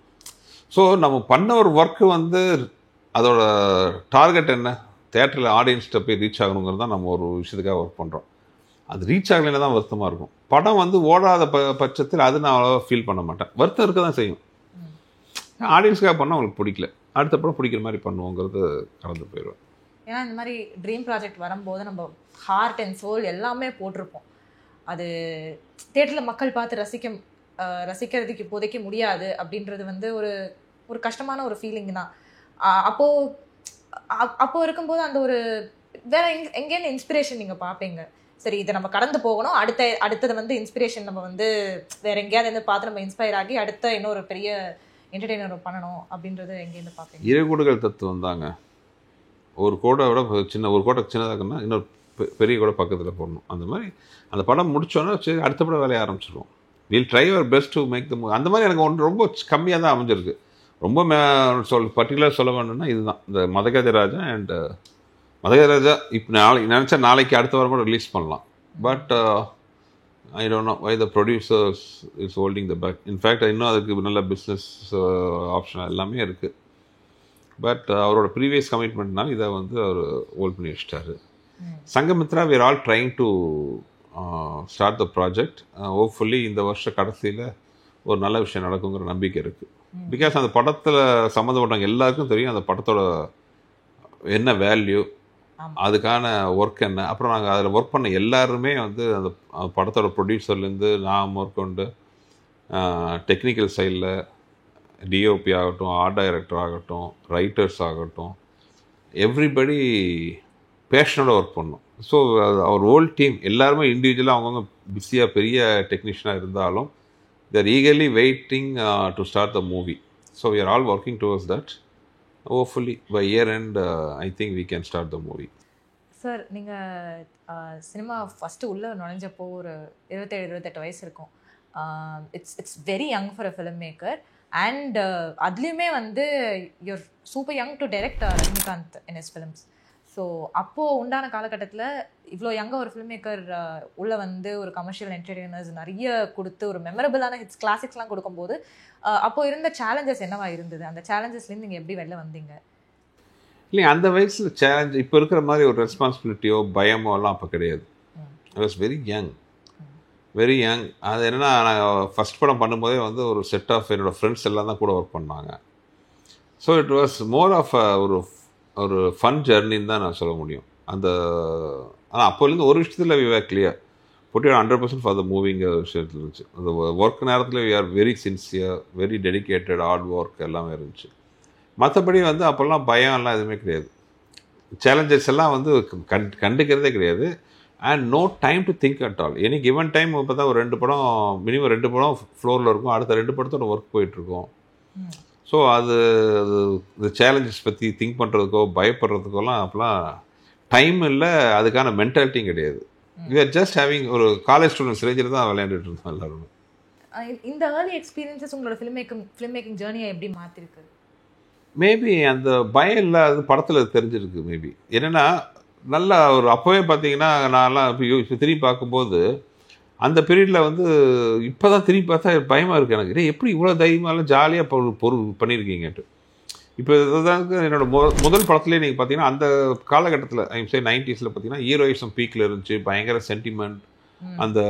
ஸோ நம்ம பண்ண ஒரு ஒர்க்கு அதோட டார்கெட் என்ன, தேட்டரில் ஆடியன்ஸ்கிட்ட போய் ரீச் ஆகணுங்கிறது தான் நம்ம ஒரு விஷயத்துக்காக ஒர்க் பண்ணுறோம். அது ரீச் ஆகலைன்னா தான் வருத்தமாக இருக்கும். படம் ஓடாத பட்சத்தில் அது நான் அவ்வளோவா ஃபீல் பண்ண மாட்டேன், வருத்தம் இருக்க தான் செய்யும். ஆடியன்ஸ்க்காக பண்ணால் அவங்களுக்கு பிடிக்கல, அடுத்த படம் பிடிக்கிற மாதிரி பண்ணுவோங்கிறது கலந்து போயிடுவேன். ஏன்னா இந்த மாதிரி ட்ரீம் ப்ராஜெக்ட் வரும்போது நம்ம ஹார்ட் அண்ட் சோல் எல்லாமே போட்டிருப்போம். அது தேட்டரில் மக்கள் பார்த்து ரசிக்கிறதுக்கு இப்போதைக்கு முடியாது அப்படின்றது ஒரு கஷ்டமான ஒரு ஃபீலிங் தான். அப்போ இருக்கும்போது அந்த ஒரு வேற எங்கேருந்து இன்ஸ்பிரேஷன் நீங்கள் பார்ப்பீங்க? சரி இதை நம்ம கடந்து போகணும், அடுத்தது இன்ஸ்பிரேஷன் நம்ம வேற எங்கேயாவது பார்த்து நம்ம இன்ஸ்பயர் ஆகி அடுத்த இன்னொரு பெரிய என்டர்டெய்னர் பண்ணணும் அப்படின்றது எங்கேருந்து பார்ப்பீங்க? இறைகூடுகள் தத்துவம் தாங்க. ஒரு கோடை விட ஒரு கோட்டை சின்னதாகனா இன்னொரு பெரிய கூட பக்கத்தில் போடணும். அந்த மாதிரி அந்த படம் முடிச்சோன்னா சரி அடுத்த படம் வேலையை ஆரம்பிச்சிடுவோம். Will try our best to make the movie. அந்த மாதிரி எனக்கு ரொம்ப கம்மியாக தான் அமைஞ்சிருக்கு. ரொம்ப பர்டிகுலர் சொல்ல வேணும்னா இதுதான், இந்த மதகஜ ராஜா அண்ட் மதகஜ ராஜா இப்போ நினச்சா நாளைக்கு அடுத்த வாரம் கூட ரிலீஸ் பண்ணலாம். But I don't know why the producers is holding the back. In fact இன்னும் அதுக்கு நல்ல பிஸ்னஸ் ஆப்ஷன் எல்லாமே இருக்குது. பட் அவரோட ப்ரீவியஸ் கமிட்மெண்ட்னால இதை அவர் ஹோல்ட் பண்ணி வச்சிட்டாரு. Sanghamitra we are all trying to start the project. Hopefully இந்த வருஷ கடைசியில் ஒரு நல்ல விஷயம் நடக்குங்கிற நம்பிக்கை இருக்குது. பிகாஸ் அந்த படத்தில் சம்மந்தப்பட்டவங்க எல்லாருக்கும் தெரியும் அந்த படத்தோட என்ன வேல்யூ, அதுக்கான ஒர்க் என்ன. அப்புறம் நாங்கள் அதில் ஒர்க் பண்ண எல்லாருமே அந்த படத்தோட ப்ரொடியூசர்லேருந்து நான் ஒர்க் டெக்னிக்கல் சைடில் டிஓபி ஆகட்டும், ஆர்ட் டைரக்டர் ஆகட்டும், ரைட்டர்ஸ் ஆகட்டும், எவ்ரிபடி பேஷனோட ஒர்க் பண்ணோம். ஸோ அவர் ஹோல் டீம் எல்லாருமே இண்டிவிஜுவலாக அவங்கவுங்க பிஸியாக பெரிய டெக்னீஷியனாக இருந்தாலும் they're eagerly waiting to start the movie. So we are all working towards that. Hopefully by year end I think we can start the movie. Sir நீங்கள் cinema first உள்ளே நுழைஞ்சப்போ ஒரு 27-28 வயசு இருக்கும். It's very young for a film maker. And அதுலேயுமே you're super young to direct Rajinikanth in his films. So அப்போது உண்டான காலகட்டத்தில் இவ்வளோ யங்காக ஒரு ஃபிலிம் மேக்கர் உள்ளே ஒரு கமர்ஷியல் என்டர்டெய்னர்ஸ் நிறைய கொடுத்து ஒரு மெமரபிளான ஹிட்ஸ் கிளாசிக்ஸ்லாம் கொடுக்கும்போது அப்போது இருந்த சேலஞ்சஸ் என்னவா இருந்தது? அந்த சேலஞ்சஸ்லேருந்து நீங்கள் எப்படி வெளில வந்தீங்க? இல்லை அந்த வயசில் சேலஞ்ச் இப்போ இருக்கிற மாதிரி ஒரு ரெஸ்பான்சிபிலிட்டியோ பயமோ எல்லாம் அப்போ கிடையாது. I was very young. அது என்னென்னா நான் ஃபஸ்ட் படம் பண்ணும்போதே ஒரு செட் ஆஃப் என்னோடய ஃப்ரெண்ட்ஸ் எல்லாம் தான் கூட ஒர்க் பண்ணாங்க. So it was more of ஒரு ஃபன் ஜர்னின்னு தான் நான் சொல்ல முடியும். ஆனால் அப்போலேருந்து ஒரு விஷயத்தில் we are clear, put your 100% for the மூவிங்கிற விஷயத்தில் இருந்துச்சு. அந்த ஒர்க் நேரத்தில் we are very sincere, very dedicated, hard work எல்லாமே இருந்துச்சு. மற்றபடி அப்போல்லாம் பயம் எல்லாம் எதுவுமே கிடையாது. சேலஞ்சஸ் எல்லாம் கண்டுக்கிறதே கிடையாது. And no time to think at all. Any given time இப்போ தான் ஒரு 2 படம் மினிமம் 2 படம் ஃப்ளோரில் இருக்கும், அடுத்த 2 படத்தோட ஒர்க் போயிட்டுருக்கோம். ஸோ இந்த சேலஞ்சஸ் பற்றி திங்க் பண்ணுறதுக்கோ பயப்படுறதுக்கோலாம் அப்போலாம் டைம் இல்லை, அதுக்கான மென்டாலிட்டியும் கிடையாது. வி ஆர் ஜஸ்ட் ஹேவிங் ஒரு காலேஜ் ஸ்டூடெண்ட்ஸ் ரேஞ்சில் தான் விளையாண்டுட்டு இருந்தோம் எல்லாருமே. இந்த ஏர்லி எக்ஸ்பீரியன்ஸஸ் உங்களோட ஃபிலிம் மேக்கிங் ஜேர்னியை எப்படி மாற்றிருக்கு? மேபி அந்த பயம் இல்லை, அது படத்தில் தெரிஞ்சிருக்கு. மேபி என்னென்னா நல்லா அப்போவே பார்த்தீங்கன்னா நான்லாம் இப்போ திரும்பி பார்க்கும்போது அந்த பீரியடில் இப்போ தான் திரும்பி பார்த்தா பயமாக இருக்குது எனக்கு. எப்படி இவ்வளோ தைரியமாலாம் ஜாலியாக பொருள் பண்ணியிருக்கீங்கன்ட்டு. இப்போ இதுதான் என்னோட முதல் படத்துலேயே நீங்கள் பார்த்தீங்கன்னா அந்த காலகட்டத்தில் ஐம் 90s பார்த்தீங்கன்னா ஹீரோயிசம் பீக்கில் இருந்துச்சு, பயங்கர சென்டிமெண்ட், அந்த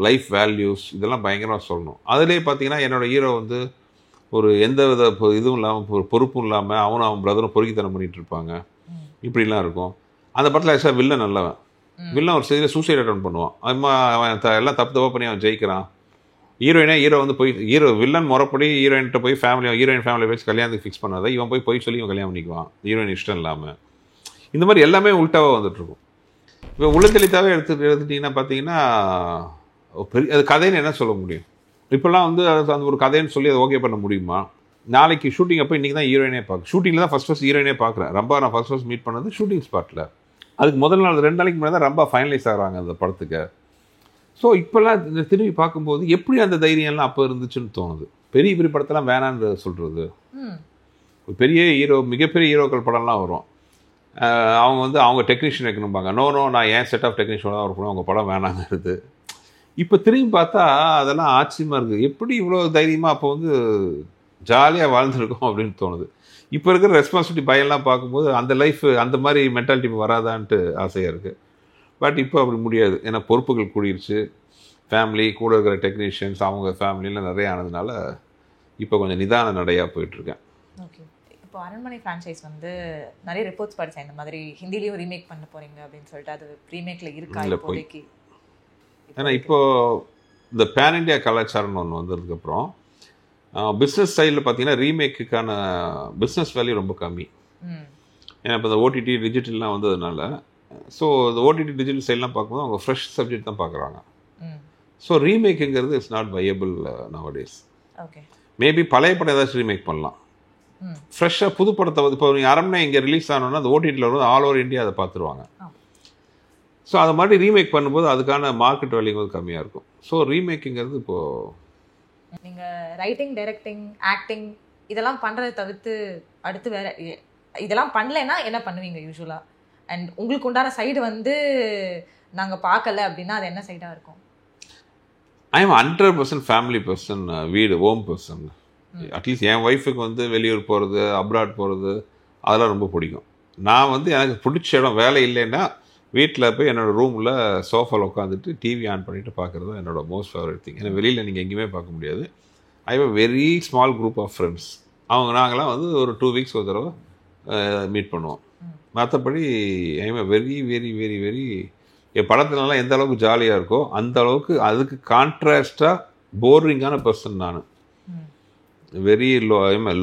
லைஃப் வேல்யூஸ் இதெல்லாம் பயங்கரமாக சொல்லணும். அதிலே பார்த்தீங்கன்னா என்னோடய ஹீரோ ஒரு எந்த வித இதுவும் இல்லாமல் ஒரு பொறுப்பும் இல்லாமல் அவன் பிரதரும் பொறுக்கித்தனம் பண்ணிகிட்டு இருப்பாங்க, இப்படிலாம் இருக்கும். அந்த படத்தில் ஆக்சுவலாக வில்லன் நல்லவன். வில்லன் ஒரு சைடில் சூசைட் அட்டன் பண்ணுவான். அவன் எல்லாம் தப்பு பண்ணி அவன் ஜெயிக்கிறான். ஹீரோ போய் வில்லன் முறைப்படி ஹீரோயின்கிட்ட போய் ஹீரோயின் ஃபேமிலி வச்சு கல்யாணத்துக்கு ஃபிக்ஸ் பண்ணாத இவன் போய் சொல்லி இவன் கல்யாணம் பண்ணிக்குவான், ஹீரோயின் இஷ்டம் இல்லாமல். இந்த மாதிரி எல்லாமே உள்டாவாக வந்துட்டுருக்கும். இப்போ உள்ளத்தெளித்தாவே எடுத்துட்டிங்கன்னா பார்த்தீங்கன்னா பெரிய அது கதைன்னு என்ன சொல்ல முடியும்? இப்போல்லாம் அந்த ஒரு கதைன்னு சொல்லி அதை ஓகே பண்ண முடியுமா? நாளைக்கு ஷூட்டிங் அப்போ இன்றைக்கி தான் ஹீரோயினே பார்க்க ஷூட்டிங்கில் தான் ஃபஸ்ட் ஹீரோயினே பார்க்குறேன். ரம்பா நான் ஃபஸ்ட் மீட் பண்ணது ஷூட்டிங் ஸ்பாட்டில். அதுக்கு முதல் நாள் 2 நாளைக்கு முன்னாடி தான் ரம்பா ஃபைனலைஸ் ஆகிறாங்க அந்த படத்துக்கு. ஸோ இப்போல்லாம் இந்த திரும்பி பார்க்கும்போது எப்படி அந்த தைரியம்லாம் அப்போ இருந்துச்சுன்னு தோணுது. பெரிய பெரிய படத்தெல்லாம் வேணான்னு சொல்கிறது. பெரிய ஹீரோ மிகப்பெரிய ஹீரோக்கள் படம்லாம் வரும். அவங்க வந்து அவங்க டெக்னீஷியன் வைக்கணும்பாங்க. நோ நான் ஏன் செட் ஆஃப் டெக்னீஷியன் தான் இருக்கணும், அவங்க படம் வேணாங்கிறது. இப்போ திரும்பி பார்த்தா அதெல்லாம் ஆச்சரியமாக இருக்குது. எப்படி இவ்வளோ தைரியமாக அப்போ வந்து ஜாலியாக வாழ்ந்துருக்கோம் அப்படின்னு தோணுது. இப்போ இருக்கிற ரெஸ்பான்சிபிலிட்டி பயம்லாம் பார்க்கும்போது அந்த லைஃப் அந்த மாதிரி மென்டாலிட்டி வராதான்ட்டு ஆசையாக இருக்குது. பட் இப்போ அப்படி முடியாது. ஏன்னா பொறுப்புகள் கூடிருச்சு. ஃபேமிலி கூட இருக்கிற டெக்னீஷியன்ஸ் அவங்க ஃபேமிலியில் நிறைய ஆனதுனால இப்போ கொஞ்சம் நிதான நடையாக போயிட்டுருக்கேன். ஓகே. இப்போ அரண்மனை ஃப்ரான்ச்சைஸ் வந்து நிறைய ரிப்போர்ட்ஸ் படித்தேன், இந்த மாதிரி ஹிந்திலையும் ரீமேக் பண்ண போகிறீங்க அப்படின்னு சொல்லிட்டு. அது ரீமேக்கில் இருக்கா இப்போதைக்கு? ஏன்னா இப்போது இந்த பேன் இண்டியா கலாச்சாரம்னு ஒன்று வந்ததுக்கப்புறம் பிஸ்னஸ் சைடில் பார்த்தீங்கன்னா ரீமேக்குக்கான பிஸ்னஸ் வேல்யூ ரொம்ப கம்மி. ஏன்னா இப்போ இந்த ஓடிடி டிஜிட்டல்லாம் வந்ததுனால ஸோ இந்த ஓடிடி டிஜிட்டல் சைட்லாம் பார்க்கும்போது அவங்க ஃப்ரெஷ் சப்ஜெக்ட் தான் பார்க்குறாங்க. ஸோ ரீமேக்குங்கிறது it's not viable nowadays. Okay. Maybe பழைய படம் ஏதாச்சும் ரீமேக் பண்ணலாம். ஃப்ரெஷ்ஷாக புது படத்தை வந்து இப்போ நீங்கள் அரண்மனை இங்கே ரிலீஸ் ஆனோன்னா அந்த ஓடிடியில் வரும், ஆல் ஓவர் இந்தியா அதை பார்த்துருவாங்க. ஸோ அது மாதிரி ரீமேக் பண்ணும்போது அதுக்கான மார்க்கெட் வேல்யூங்கிறது கம்மியாக இருக்கும். ஸோ ரீமேக்குங்கிறது இப்போது நீங்கள் ரைட்டிங், டைரக்டிங், ஆக்டிங் இதெல்லாம் பண்ணுறதை தவிர்த்து அடுத்து வேறு இதெல்லாம் பண்ணலைன்னா என்ன பண்ணுவீங்க யூஸ்வலாக? அண்ட் உங்களுக்கு உண்டான சைடு வந்து நாங்கள் பார்க்கல அப்படின்னா அது என்ன சைடாக இருக்கும்? ஐ எம் 100% ஃபேமிலி பர்சன், வீடு ஹோம் பர்சன். அட்லீஸ்ட் என் ஒய்ஃபுக்கு வந்து வெளியூர் போகிறது, அப்ராட் போகிறது அதெல்லாம் ரொம்ப பிடிக்கும். நான் வந்து எனக்கு பிடிச்ச இடம் வேலை இல்லைன்னா வீட்டில் போய் என்னோடய ரூமில் சோஃபாவில் உட்காந்துட்டு டிவி ஆன் பண்ணிவிட்டு பார்க்குறது தான் என்னோடய மோஸ்ட் ஃபேவரட் திங். ஏன்னா வெளியில் நீங்கள் எங்கேயுமே பார்க்க முடியாது. I have a very small group of friends. நாங்களாம் வந்து ஒரு 2 வீக்ஸ் ஒரு தடவை மீட் பண்ணுவோம். மற்றபடி I am very very very very என் படத்துலலாம் எந்த அளவுக்கு ஜாலியாக இருக்கோ அந்த அளவுக்கு அதுக்கு கான்ட்ராஸ்டாக போரிங்கான பர்சன் நான். Very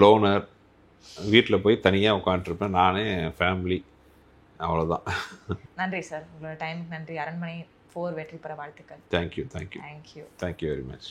loner. வீட்டில் போய் தனியாக உட்காந்துருப்பேன் நானே, ஃபேமிலி, அவ்வளோதான். நன்றி சார், உங்களோட டைமுக்கு நன்றி. அரண்மனை 4 வெற்றி பெற வாழ்த்துக்கள். Thank you very much.